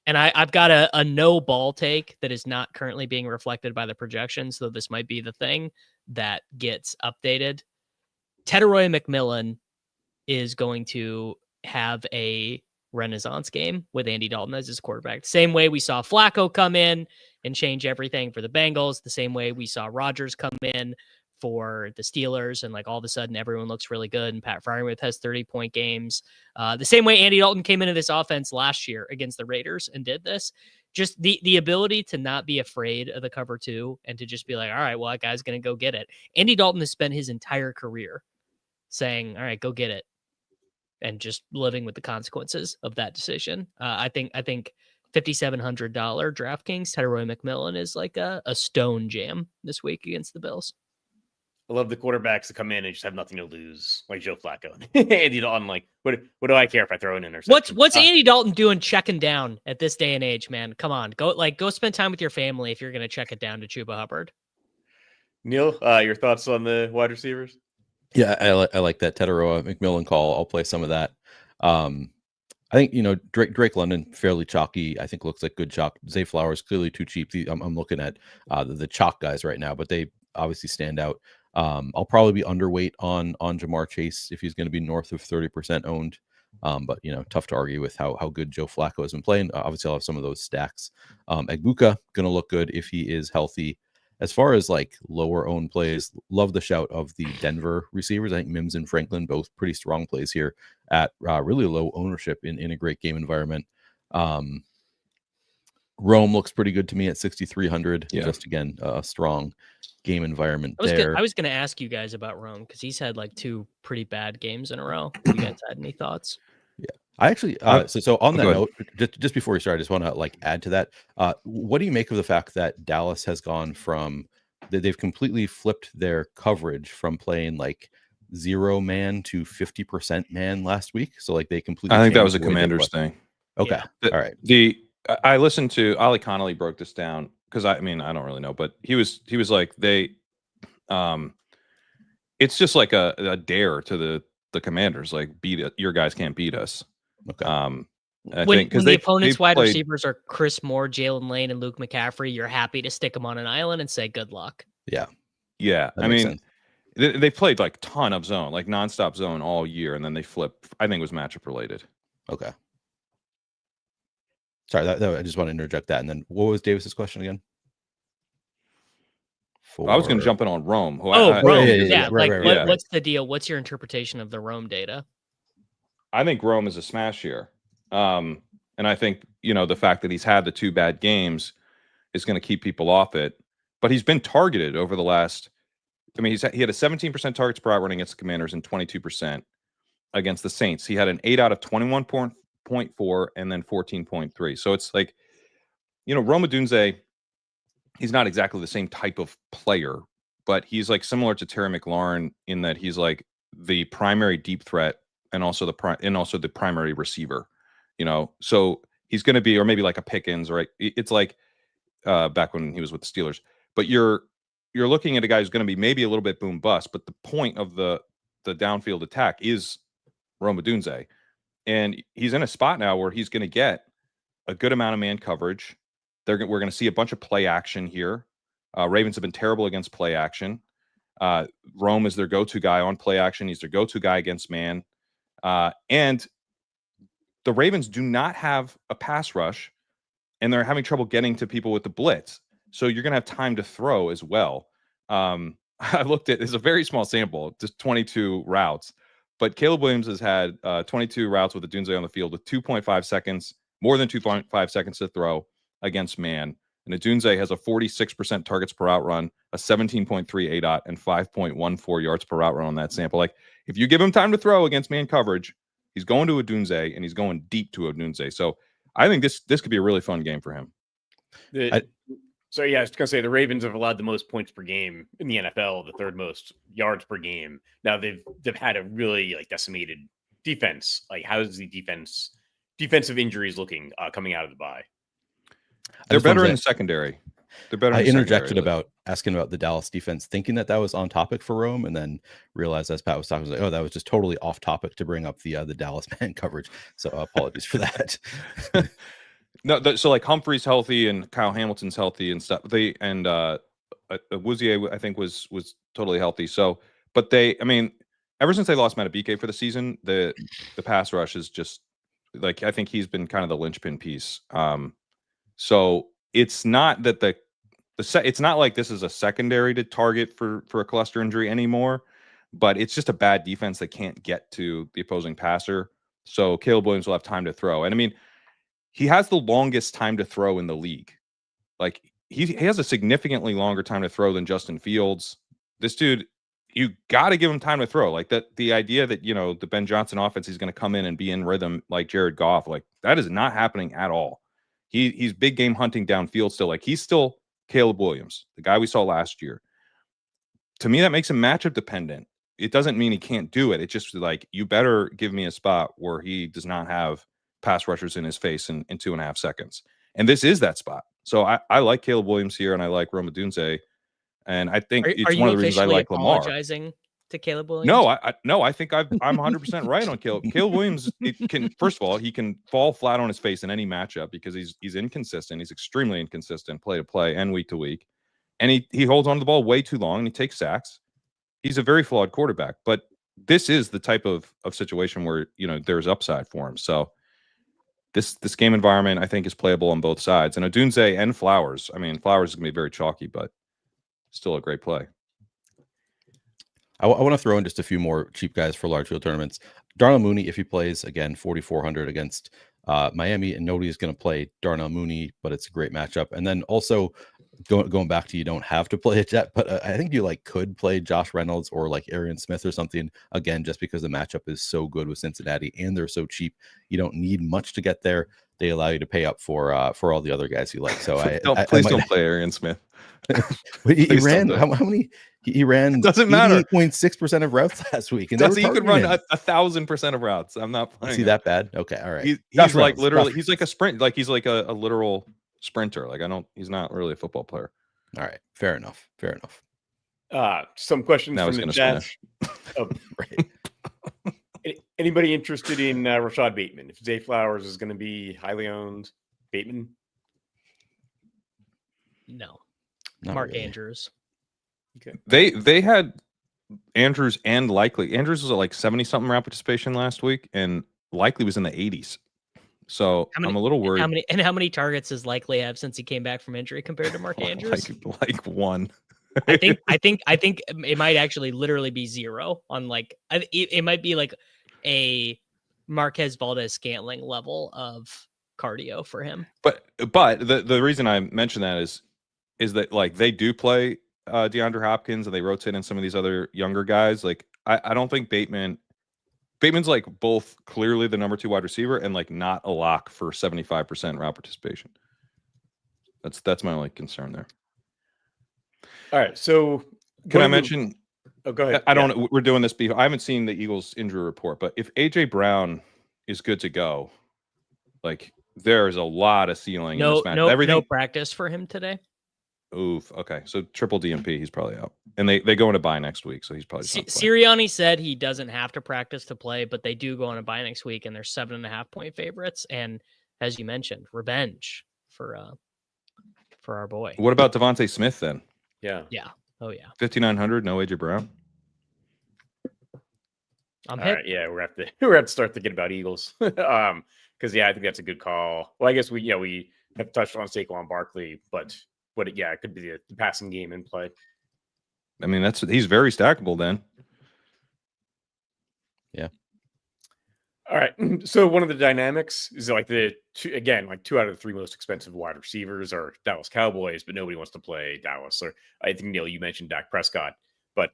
And I've got a no ball take that is not currently being reflected by the projections, though this might be the thing that gets updated. Teteroy McMillan is going to have a renaissance game with Andy Dalton as his quarterback. The same way we saw Flacco come in and change everything for the Bengals, the same way we saw Rodgers come in for the Steelers, and like all of a sudden everyone looks really good and Pat Freiermuth has 30-point games. The same way Andy Dalton came into this offense last year against the Raiders and did this. Just the ability to not be afraid of the cover 2 and to just be like, all right, well, that guy's going to go get it. Andy Dalton has spent his entire career saying, all right, go get it, and just living with the consequences of that decision. I think $5,700 DraftKings Teteroy McMillan is like a stone jam this week against the Bills.
I love the quarterbacks that come in and just have nothing to lose, like Joe Flacco. Andy Dalton, like, what do I care if I throw an interception?
What's Andy Dalton doing checking down at this day and age, man? Come on, go spend time with your family if you're gonna check it down to Chuba Hubbard.
Neil, your thoughts on the wide receivers?
Yeah, I like that Tetaroa McMillan call. I'll play some of that. I think, Drake London, fairly chalky. I think looks like good chalk. Zay Flowers, clearly too cheap. I'm looking at the chalk guys right now, but they obviously stand out. I'll probably be underweight on Jamar Chase if he's going to be north of 30% owned. But tough to argue with how good Joe Flacco has been playing. Obviously, I'll have some of those stacks. Egbuka going to look good if he is healthy. As far as like lower owned plays, love the shout of the Denver receivers. I think Mims and Franklin, both pretty strong plays here at really low ownership in a great game environment. Rome looks pretty good to me at 6,300.
Yeah.
Just again, a strong game environment
I
there.
was gonna ask you guys about Rome because he's had like 2 pretty bad games in a row. You guys had any thoughts?
I actually, so on that
Go
note, just before we start, I just want to like add to that. What do you make of the fact that Dallas has gone from they've completely flipped their coverage from playing like 0 man to 50% man last week? So like they completely.
I think that
changed
was a
the way they
Commanders
play.
thing.
Okay, all right.
I listened to Ali Connolly broke this down because I don't really know, but he was like it's just like a dare to the Commanders, like beat it. Your guys can't beat us.
Okay.
I
When
think because
the opponent's wide
played,
receivers are Chris Moore, Jalen Lane, and Luke McCaffrey, you're happy to stick them on an island and say good luck.
Yeah.
Yeah,
That makes sense.
they played like ton of zone, like nonstop zone all year, and then they flip. I think it was matchup related.
Okay. Sorry, that I just want to interject that. And then what was Davis's question again?
I was going to jump in on Rome.
Rome.
Yeah. Right.
What's the deal? What's your interpretation of the Rome data?
I think Rome is a smash here. And I think, the fact that he's had the 2 bad games is going to keep people off it. But he's been targeted over the last. He had a 17% targets per out running against the Commanders and 22% against the Saints. He had an 8 out of 21.4 and then 14.3. So it's like, Rome Odunze, he's not exactly the same type of player, but he's like similar to Terry McLaurin in that he's like the primary deep threat and also the primary receiver, so he's going to be, or maybe like a Pickens, right? It's like back when he was with the Steelers, but you're looking at a guy who's going to be maybe a little bit boom bust, but the point of the downfield attack is Rome Odunze, and he's in a spot now where he's going to get a good amount of man coverage. We're going to see a bunch of play action here. Ravens have been terrible against play action. Rome is their go-to guy on play action. He's their go-to guy against man. And the Ravens do not have a pass rush, and they're having trouble getting to people with the blitz. So you're going to have time to throw as well. I looked at, it's a very small sample, just 22 routes. But Caleb Williams has had 22 routes with Odunze on the field with 2.5 seconds, more than 2.5 seconds to throw against man. And Odunze has a 46% targets per out run, a 17.3 ADOT, and 5.14 yards per out run on that sample. Like, if you give him time to throw against man coverage, he's going to Odunze, and he's going deep to Odunze. So I think this could be a really fun game for him.
I was going to say the Ravens have allowed the most points per game in the NFL, the 3rd most yards per game. Now they've had a really decimated defense. Like, how is the defensive injuries looking coming out of the bye?
They're better in the secondary. They're better.
I interjected about asking about the Dallas defense, thinking that was on topic for Rome, and then realized as Pat was talking, I was like, oh, that was just totally off topic to bring up the Dallas man coverage. So apologies for that.
No, so like Humphrey's healthy and Kyle Hamilton's healthy and stuff. Wouzier, I think, was totally healthy. So, but ever since they lost Matabike for the season, the pass rush is just like, I think he's been kind of the linchpin piece. So it's not that it's not like this is a secondary to target for a cluster injury anymore, but it's just a bad defense that can't get to the opposing passer. So Caleb Williams will have time to throw. And he has the longest time to throw in the league. Like, he has a significantly longer time to throw than Justin Fields. This dude, you got to give him time to throw. Like, that, the idea that, the Ben Johnson offense, he's going to come in and be in rhythm like Jared Goff, like, that is not happening at all. He's big game hunting downfield still. Like, he's still Caleb Williams, the guy we saw last year. to me, that makes him matchup dependent. It doesn't mean he can't do it. It's just like, you better give me a spot where he does not have pass rushers in his face in 2.5 seconds. And this is that spot. So I like Caleb Williams here, and I like Roma Dunze. And I think it's one of the reasons I like Lamar.
Apologizing to Caleb Williams?
No, I think I'm 100% right on Caleb. Caleb Williams, first of all, he can fall flat on his face in any matchup because he's inconsistent. He's extremely inconsistent play to play and week to week. And he holds on to the ball way too long, and he takes sacks. He's a very flawed quarterback, but this is the type of situation where, there's upside for him. So this game environment, I think, is playable on both sides. And Odunze and Flowers. I mean, Flowers is going to be very chalky, but still a great play.
I want to throw in just a few more cheap guys for large field tournaments. Darnell Mooney, if he plays, again, 4,400 against Miami, and nobody is going to play Darnell Mooney, but it's a great matchup. And then also going back to, you don't have to play a Jet, but I think you could play Josh Reynolds or Arian Smith or something, again, just because the matchup is so good with Cincinnati and they're so cheap. You don't need much to get there. They allow you to pay up for all the other guys you like. So
please don't play Arian Smith.
he ran how many? He ran.
It doesn't matter.
88.6% of routes last week, and
he could run 1,000% of routes. I'm not playing.
Is he that bad? Okay, all right.
He's like literally. He's like a sprint. Like he's like a literal sprinter. Like he's not really a football player.
All right, fair enough.
Some questions
now
from the chat. Right. Anybody interested in Rashad Bateman? If Zay Flowers is going to be highly owned, Bateman?
No.
Not
Mark
really.
Andrews.
Okay.
They had Andrews and Likely. Andrews was at 70-something route participation last week, and Likely was in the 80s. So I'm a little worried.
How many targets does Likely have since he came back from injury compared to Mark Andrews?
like one.
I think it might actually literally be 0 on it might be like a Marquez Valdez-Scantling level of cardio for him.
But the reason I mention that is that they do play DeAndre Hopkins, and they rotate in some of these other younger guys. I don't think Bateman's both clearly the number 2 wide receiver and not a lock for 75% route participation. That's my only concern there.
All right, so
can I mention?
Oh, go ahead.
I don't. We're doing this. I haven't seen the Eagles injury report, but if AJ Brown is good to go, there is a lot of ceiling. in this match.
No practice for him today.
Oof. Okay, so triple DMP, he's probably out, and they go into bye next week, so he's probably.
Sirianni said he doesn't have to practice to play, but they do go on a bye next week, and they're 7.5 point favorites. And as you mentioned, revenge for our boy.
What about Devontae Smith then?
Yeah.
Oh yeah.
5,900. No AJ Brown.
I'm hit. Right, yeah, we're have to start thinking about Eagles. Because I think that's a good call. Well, I guess we have touched on Saquon Barkley, but it could be the passing game in play.
I mean, he's very stackable then.
Yeah.
All right. So one of the dynamics is 2 out of the 3 most expensive wide receivers are Dallas Cowboys, but nobody wants to play Dallas. Or I think, Neil, you mentioned Dak Prescott, but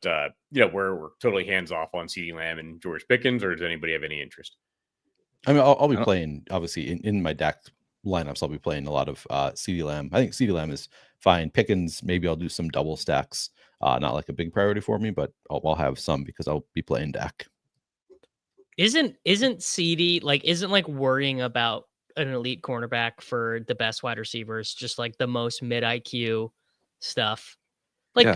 we're totally hands off on CeeDee Lamb and George Pickens, or does anybody have any interest?
I mean, I'll be playing, obviously, in my Dak lineups. I'll be playing a lot of CeeDee Lamb. I think CeeDee Lamb is fine. Pickens, maybe I'll do some double stacks. Not a big priority for me, but I'll have some because I'll be playing Dak.
Isn't CD isn't worrying about an elite cornerback for the best wide receivers just the most mid IQ stuff?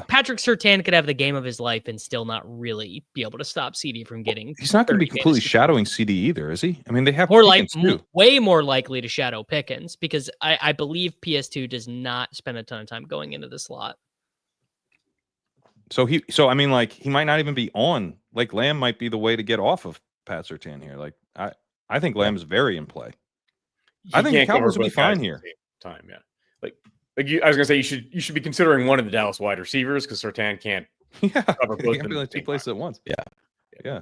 Patrick Surtain could have the game of his life and still not really be able to stop CD from getting.
He's not going to be completely shadowing CD either, is he? I mean, they have
way more likely to shadow Pickens because I believe PS2 does not spend a ton of time going into the slot.
So he might not even be on. Lamb might be the way to get off of Pat Surtain here. I think Lamb's very in play. I think the Cowboys will be fine here.
Time, yeah. I was gonna say you should be considering one of the Dallas wide receivers because Surtain can't cover both.
Can't be 2 places at once. Yeah.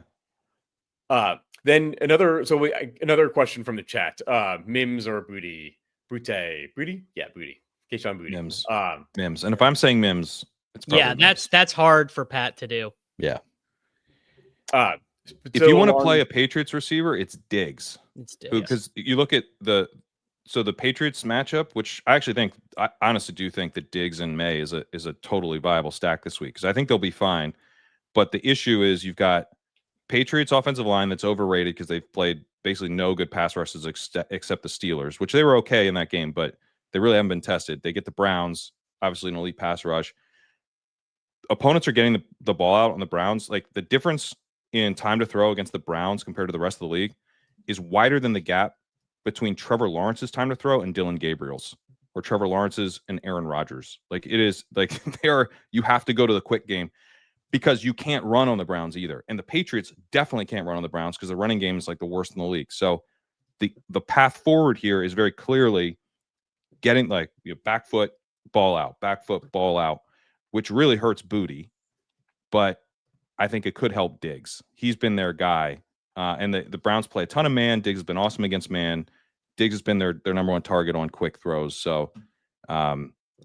Then another question from the chat. Mims or Booty? Booty? Yeah, Booty. Keyshawn Booty.
Mims. Mims. And if I'm saying Mims, it's probably
Mims. That's hard for Pat to do.
Yeah.
If you want to play a Patriots receiver, it's Diggs.
It's Diggs.
Because you look at So the Patriots matchup, which I actually think, I honestly do think that Diggs and May is a totally viable stack this week because I think they'll be fine. But the issue is you've got Patriots offensive line that's overrated because they've played basically no good pass rushes except the Steelers, which they were okay in that game, but they really haven't been tested. They get the Browns, obviously an elite pass rush. Opponents are getting the ball out on the Browns. Like the difference in time to throw against the Browns compared to the rest of the league is wider than the gap between Trevor Lawrence's time to throw and Dylan Gabriel's, or Trevor Lawrence's and Aaron Rodgers. Like it is like you have to go to the quick game because you can't run on the Browns either. And the Patriots definitely can't run on the Browns because the running game is like the worst in the league. So the path forward here is very clearly getting like back foot, ball out, which really hurts Booty. But I think it could help Diggs. He's been their guy. And the Browns play a ton of man. Diggs has been awesome against man. Diggs has been their number one target on quick throws. So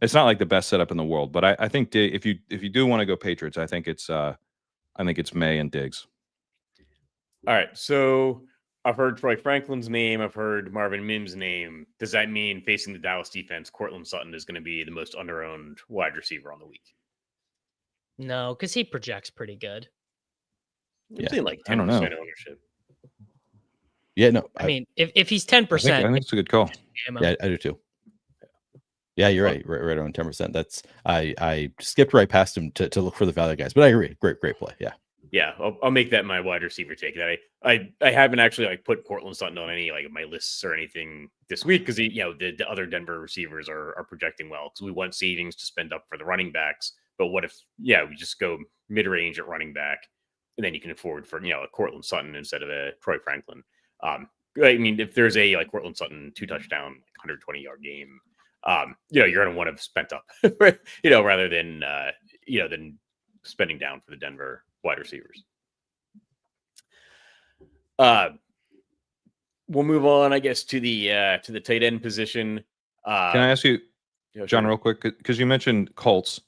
it's not like the best setup in the world. But I think if you do want to go Patriots, I think it's May and Diggs.
All right. So I've heard Troy Franklin's name. I've heard Marvin Mims' name. Does that mean facing the Dallas defense, Cortland Sutton is going to be the most underowned wide receiver on the week?
No, because he projects pretty good.
I'm saying like 10%
I don't know.
ownership.
Yeah, no.
I mean, if he's 10%,
I think it's a good call.
Yeah, I do too. Yeah, you're right. Right on 10%. That's I skipped right past him to look for the value guys, but I agree. Great play. Yeah.
Yeah, I'll make that my wide receiver take. That I haven't actually like put Cortland Sutton on any like of my lists or anything this week because the other Denver receivers are projecting well because we want savings to spend up for the running backs. But what if we just go mid range at running back and then you can afford for a Cortland Sutton instead of a Troy Franklin. I mean, if there's a like Cortland Sutton 2-touchdown 120-yard game, you're going to want to spend up, rather than than spending down for the Denver wide receivers. We'll move on, I guess, to the tight end position.
Can I ask you, John, real quick, because you mentioned Colts?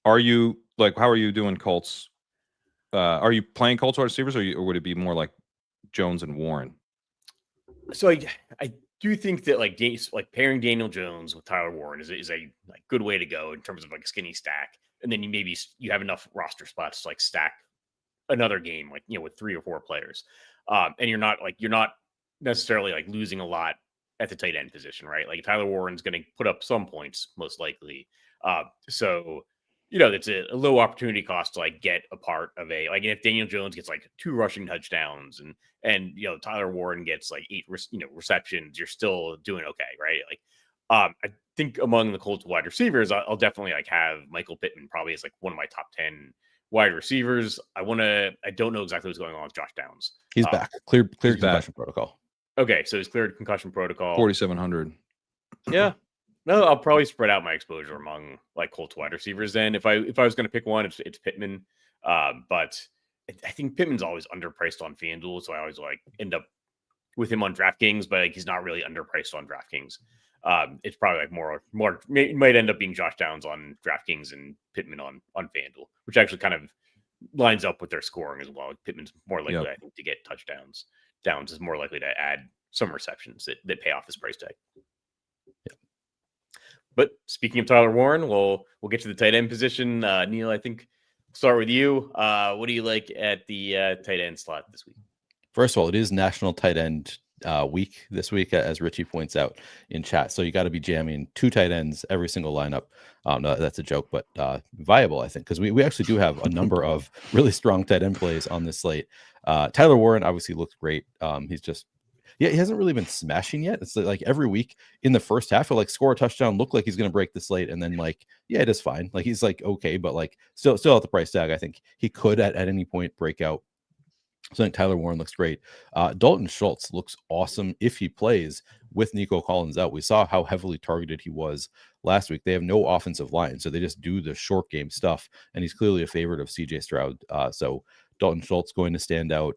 Are you how are you doing Colts? Are you playing Colts wide receivers, or would it be more like Jones and Warren?
So I do think that like pairing Daniel Jones with Tyler Warren is a like good way to go in terms of like a skinny stack, and then you have enough roster spots to like stack another game with 3 or 4 players, and you're not necessarily like losing a lot at the tight end position, right? Like Tyler Warren's going to put up some points most likely, so it's a low opportunity cost to like get a part of if Daniel Jones gets like 2 rushing touchdowns and Tyler Warren gets like 8 receptions, you're still doing okay, right? Like I think among the Colts wide receivers, I'll definitely like have Michael Pittman probably as like one of my top 10 wide receivers. I don't know exactly what's going on with Josh Downs.
He's back. Cleared concussion protocol.
Okay, so he's cleared concussion protocol.
4,700.
Yeah. No, I'll probably spread out my exposure among like Colts wide receivers. Then if I was going to pick one, it's Pittman. But I think Pittman's always underpriced on FanDuel, so I always like end up with him on DraftKings, but like he's not really underpriced on DraftKings. It's probably like more it might end up being Josh Downs on DraftKings and Pittman on FanDuel, which actually kind of lines up with their scoring as well. Pittman's more likely, I think, to get touchdowns. Downs is more likely to add some receptions that pay off his price tag. But speaking of Tyler Warren, we'll get to the tight end position. Neil, I think we'll start with you. What do you like at the tight end slot this week?
First of all, it is National Tight End week this week, as Richie points out in chat. So you got to be jamming 2 tight ends every single lineup. No, that's a joke, but viable, I think, because we actually do have a number of really strong tight end plays on this slate. Tyler Warren obviously looks great. He's just he hasn't really been smashing yet. It's like every week in the first half, he'll like score a touchdown, look like he's going to break the slate, and then like, it is fine. Like he's like okay, but like still at the price tag, I think he could at any point break out. So I think Tyler Warren looks great. Dalton Schultz looks awesome if he plays with Nico Collins out. We saw how heavily targeted he was last week. They have no offensive line, so they just do the short game stuff, and he's clearly a favorite of CJ Stroud. So Dalton Schultz going to stand out.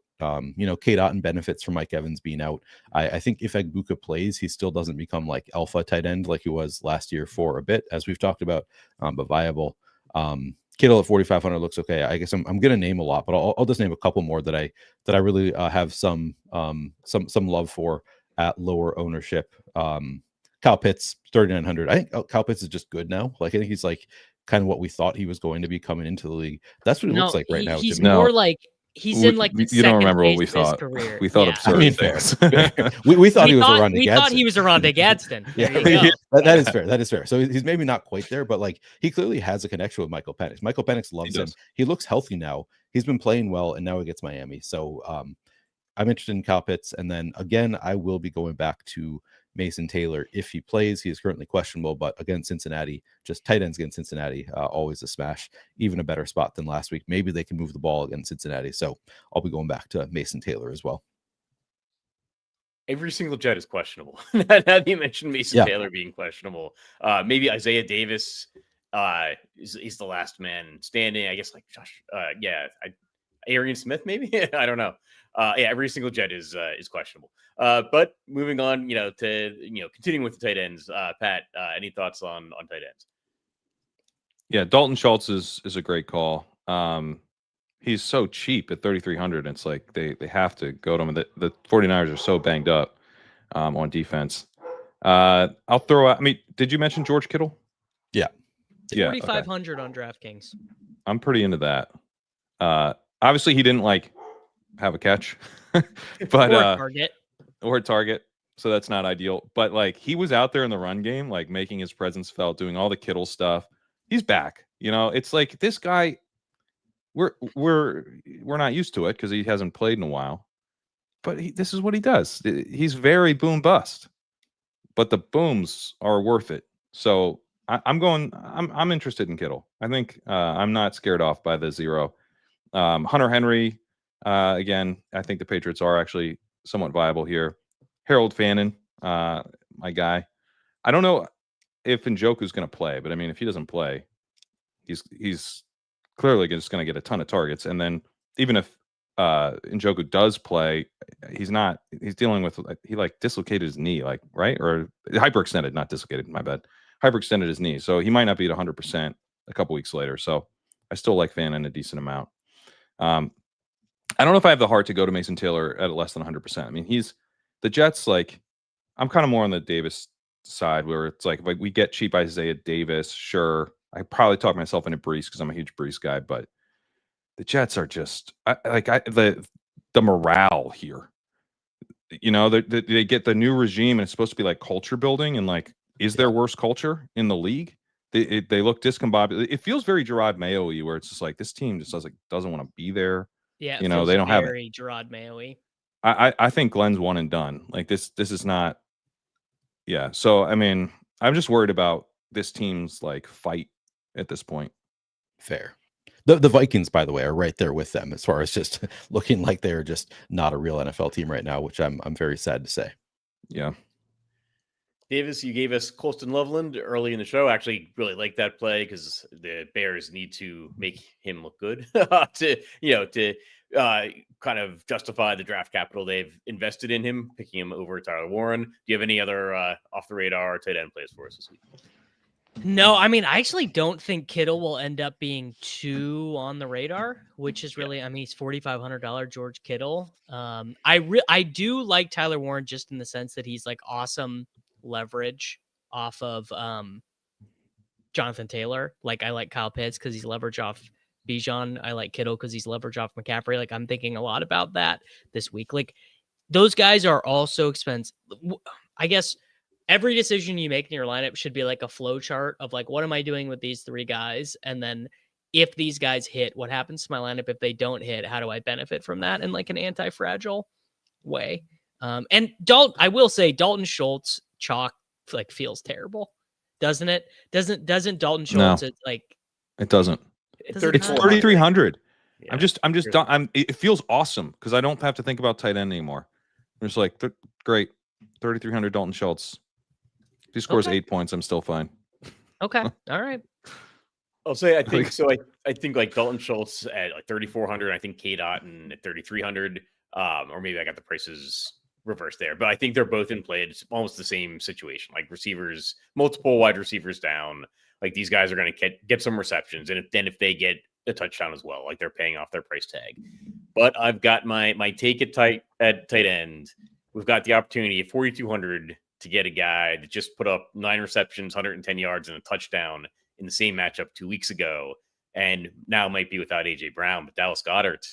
Kate Otten benefits from Mike Evans being out. I think if Egbuka plays, he still doesn't become like alpha tight end like he was last year for a bit, as we've talked about, but viable. Kittle at 4,500 looks okay. I guess I'm going to name a lot, but I'll just name a couple more that I really have some love for at lower ownership. Kyle Pitts, 3,900. I think Kyle Pitts is just good now. Like I think he's like kind of what we thought he was going to be coming into the league. That's what it looks like right now.
He's
to me.
more like he's in like the
you don't
second
remember what
phase
we
of his
thought.
career.
We thought
Yeah.
absurd
I mean,
things.
we thought he was a Ron
We thought he was a Ron Gadsden.
Yeah,
There you go.
that is fair. That is fair. So he's maybe not quite there, but like he clearly has a connection with Michael Penix. Michael Penix loves him. He looks healthy now. He's been playing well, and now he gets Miami. So I'm interested in Kyle Pitts. And then again, I will be going back to Mason Taylor if he plays. He is currently questionable, but against Cincinnati, just tight ends against Cincinnati, always a smash. Even a better spot than last week. Maybe they can move the ball against Cincinnati. So I'll be going back to Mason Taylor as well.
Every single Jet is questionable. Now you mentioned Mason Taylor being questionable. Maybe Isaiah Davis is the last man standing. I guess like Josh. Arian Smith, maybe. I don't know. Every single Jet is questionable. But moving on, to continuing with the tight ends. Pat, any thoughts on tight ends?
Yeah, Dalton Schultz is a great call. He's so cheap at 3,300. It's like they have to go to him. The 49ers are so banged up on defense. I'll throw out. I mean, did you mention George Kittle?
Yeah.
4,500 on DraftKings.
I'm pretty into that. Obviously, he didn't like have a catch, but or target. So that's not ideal. But like he was out there in the run game, like making his presence felt, doing all the Kittle stuff. He's back. It's like this guy. We're not used to it because he hasn't played in a while, but this is what he does. He's very boom bust, but the booms are worth it. So I'm interested in Kittle. I think I'm not scared off by the 0. Hunter Henry, again, I think the Patriots are actually somewhat viable here. Harold Fannin, my guy. I don't know if Njoku's going to play, but I mean, if he doesn't play, he's clearly just going to get a ton of targets. And then even if Njoku does play, he's dealing with, he like dislocated his knee, like, right? Or hyperextended, not dislocated, my bad. Hyperextended his knee. So he might not be at 100% a couple weeks later. So I still like Fannin a decent amount. I don't know if I have the heart to go to Mason Taylor at less than 100%. I mean, the Jets, like, I'm kind of more on the Davis side where it's like, if we get cheap Isaiah Davis, sure. I probably talk myself into Brees because I'm a huge Brees guy, but the Jets are just the morale here. They get the new regime and it's supposed to be like culture building, and like, is there worse culture in the league? They look discombobulated. It feels very Gerard Mayo-y, where it's just like this team just doesn't want to be there.
Yeah,
they don't have it.
Gerard Mayo-y.
I think Glenn's one and done. Like this is not. Yeah, so I mean, I'm just worried about this team's like fight at this point.
Fair. The Vikings, by the way, are right there with them as far as just looking like they're just not a real NFL team right now, which I'm very sad to say.
Yeah.
Davis, you gave us Colston Loveland early in the show. I actually really like that play because the Bears need to make him look good to kind of justify the draft capital they've invested in him, picking him over Tyler Warren. Do you have any other off the radar tight end plays for us this week?
No, I mean, I actually don't think Kittle will end up being too on the radar, which is really, I mean, he's $4,500 George Kittle. I do like Tyler Warren just in the sense that he's like awesome leverage off of Jonathan Taylor. Like I like Kyle Pitts because he's leverage off Bijan. I like Kittle because he's leverage off McCaffrey. Like I'm thinking a lot about that this week. Like those guys are all so expensive. I guess every decision you make in your lineup should be like a flow chart of like, what am I doing with these three guys? And then if these guys hit, what happens to my lineup? If they don't hit, how do I benefit from that in like an anti-fragile way? And I will say Dalton Schultz chalk like feels terrible, doesn't it? Doesn't Dalton Schultz?
No,
it's like
it doesn't. It's 3,300. Yeah, it feels awesome because I don't have to think about tight end anymore. I'm just like, great, 3,300 Dalton Schultz. If he scores 8 points, I'm still fine.
Okay, all right.
I'll say I think so. I think like Dalton Schultz at like 3,400. I think K. Dotton at 3,300. Or maybe I got the prices reversed there, but I think they're both in play. It's almost the same situation. Like receivers, multiple wide receivers down. Like these guys are going to get some receptions, and if they get a touchdown as well, like they're paying off their price tag. But I've got my take at tight end. we've got the opportunity at 4,200 to get a guy that just put up 9 receptions, 110 yards, and a touchdown in the same matchup 2 weeks ago, and now might be without AJ Brown, but Dallas Goedert.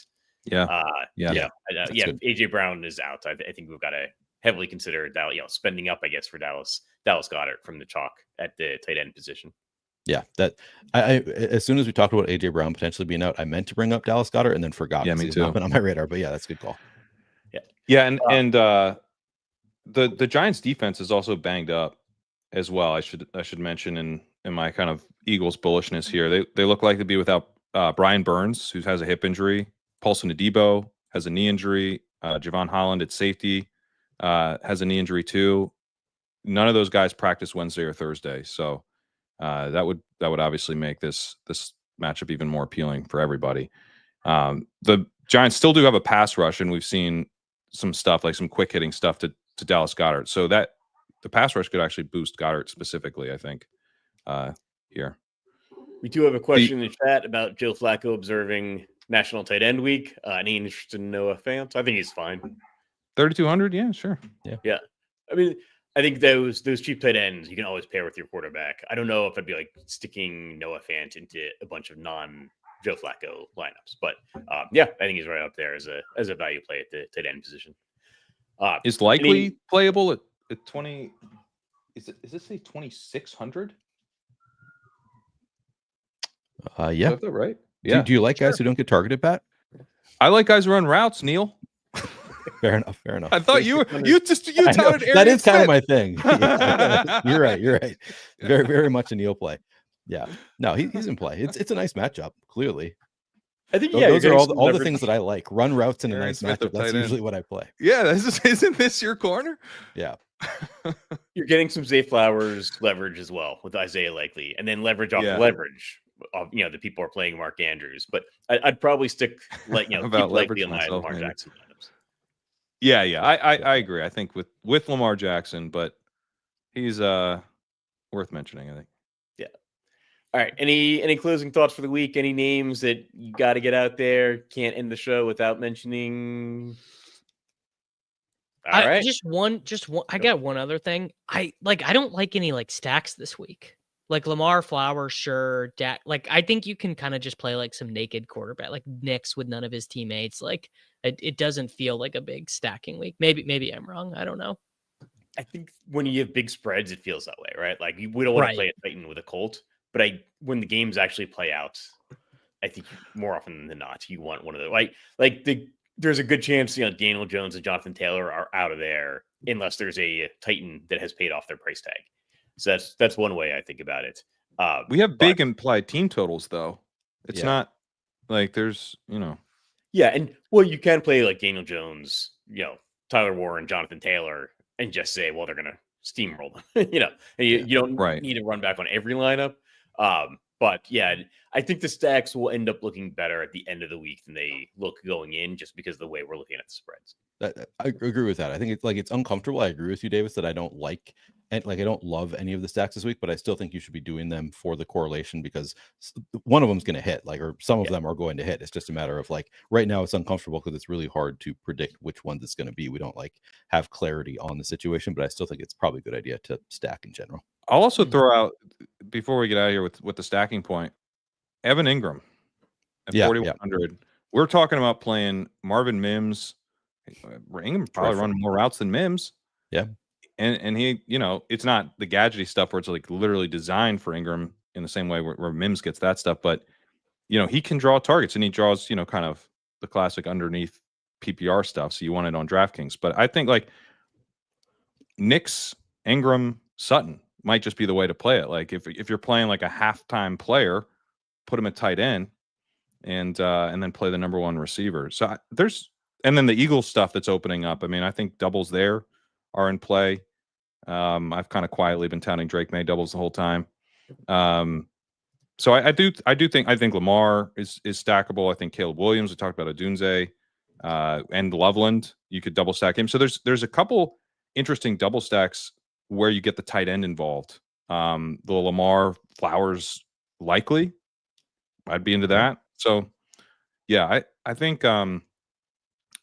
Yeah.
If AJ Brown is out, I think we've got to heavily consider that, spending up, I guess, for Dallas Goedert from the chalk at the tight end position.
Yeah, that I as soon as we talked about AJ Brown potentially being out, I meant to bring up Dallas Goedert and then forgot.
Yeah, me
he's
too.
not been on my radar, but yeah, that's a good call.
And the Giants defense is also banged up as well. I should mention in my kind of Eagles bullishness here. They look like to be without Brian Burns, who has a hip injury. Paulson Adebo has a knee injury. Javon Holland at safety has a knee injury too. None of those guys practice Wednesday or Thursday, so that would obviously make this matchup even more appealing for everybody. The Giants still do have a pass rush, and we've seen some stuff like some quick hitting stuff to Dallas Goedert. So that the pass rush could actually boost Goddard specifically, I think, here.
We do have a question in the chat about Joe Flacco observing National Tight End Week. Any interest in Noah Fant? I think he's fine.
3,200? Yeah, sure.
Yeah. I mean, I think those cheap tight ends you can always pair with your quarterback. I don't know if I'd be like sticking Noah Fant into a bunch of non-Joe Flacco lineups, but I think he's right up there as a value play at the tight end position.
Is likely playable at 20? Is this say 2,600?
Yeah.
Is that right?
Yeah. Do you like guys who don't get targeted, Pat?
I like guys who run routes, Neil.
Fair enough.
I thought you touted Aaron.
That is kind of my thing. Yeah. You're right. Very, very much a Neil play. Yeah. No, he's in play. It's a nice matchup, clearly.
I think
those are all the things that I like. Run routes in a nice matchup. That's usually what I play.
Yeah, isn't this your corner?
Yeah.
You're getting some Zay Flowers leverage as well with Isaiah Likely, and then leverage off the leverage of the people are playing Mark Andrews. But I'd probably stick keep Likely in line Lamar Jackson lineups.
Yeah, I agree. I think with Lamar Jackson, but he's worth mentioning, I think.
Yeah. All right. Any closing thoughts for the week? Any names that you got to get out there? Can't end the show without mentioning. All right.
Just one. I got one other thing. I don't like any stacks this week. Like Lamar, Flowers, sure. I think you can kind of just play like some naked quarterback, like Knicks with none of his teammates. Like it doesn't feel like a big stacking week. Maybe I'm wrong. I don't know.
I think when you have big spreads, it feels that way, right? Like we don't want to play a Titan with a Colt, but when the games actually play out, I think more often than not, you want one of the there's a good chance Daniel Jones and Jonathan Taylor are out of there unless there's a Titan that has paid off their price tag. So that's one way I think about it.
We have big implied team totals though. It's not like there's
Yeah, and you can play like Daniel Jones, Tyler Warren, Jonathan Taylor, and just say, well, they're gonna steamroll them, and you don't need to run back on every lineup. But yeah, I think the stacks will end up looking better at the end of the week than they look going in, just because of the way we're looking at the spreads.
I agree with that. I think it's uncomfortable. I agree with you, Davis, that I don't like and I don't love any of the stacks this week, but I still think you should be doing them for the correlation because one of them's going to hit, or some of them are going to hit. It's just a matter of right now it's uncomfortable because it's really hard to predict which one it's going to be. We don't have clarity on the situation, but I still think it's probably a good idea to stack in general.
I'll also throw out before we get out of here with the stacking point, Evan Ingram at 4,100. We're talking about playing Marvin Mims. Ingram probably run more routes than Mims.
Yeah.
And he, it's not the gadgety stuff where it's literally designed for Ingram in the same way where Mims gets that stuff. But, he can draw targets and he draws, kind of the classic underneath PPR stuff. So you want it on DraftKings. But I think Knicks, Ingram, Sutton might just be the way to play it. If you're playing a halftime player, put him at tight end and then play the number one receiver. So and then the Eagles stuff that's opening up. I mean, I think doubles there are in play. I've kind of quietly been touting Drake May doubles the whole time. So I think Lamar is stackable. I think Caleb Williams, we talked about Odunze, and Loveland, you could double stack him. So there's a couple interesting double stacks where you get the tight end involved. The Lamar Flowers likely, I'd be into that. So yeah, I think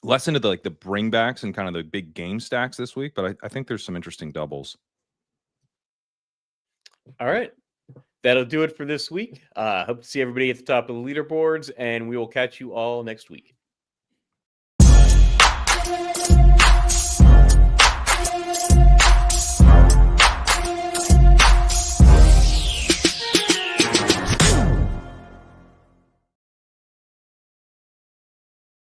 less into the bringbacks and kind of the big game stacks this week, but I think there's some interesting doubles.
All right. That'll do it for this week. Hope to see everybody at the top of the leaderboards, and we will catch you all next week.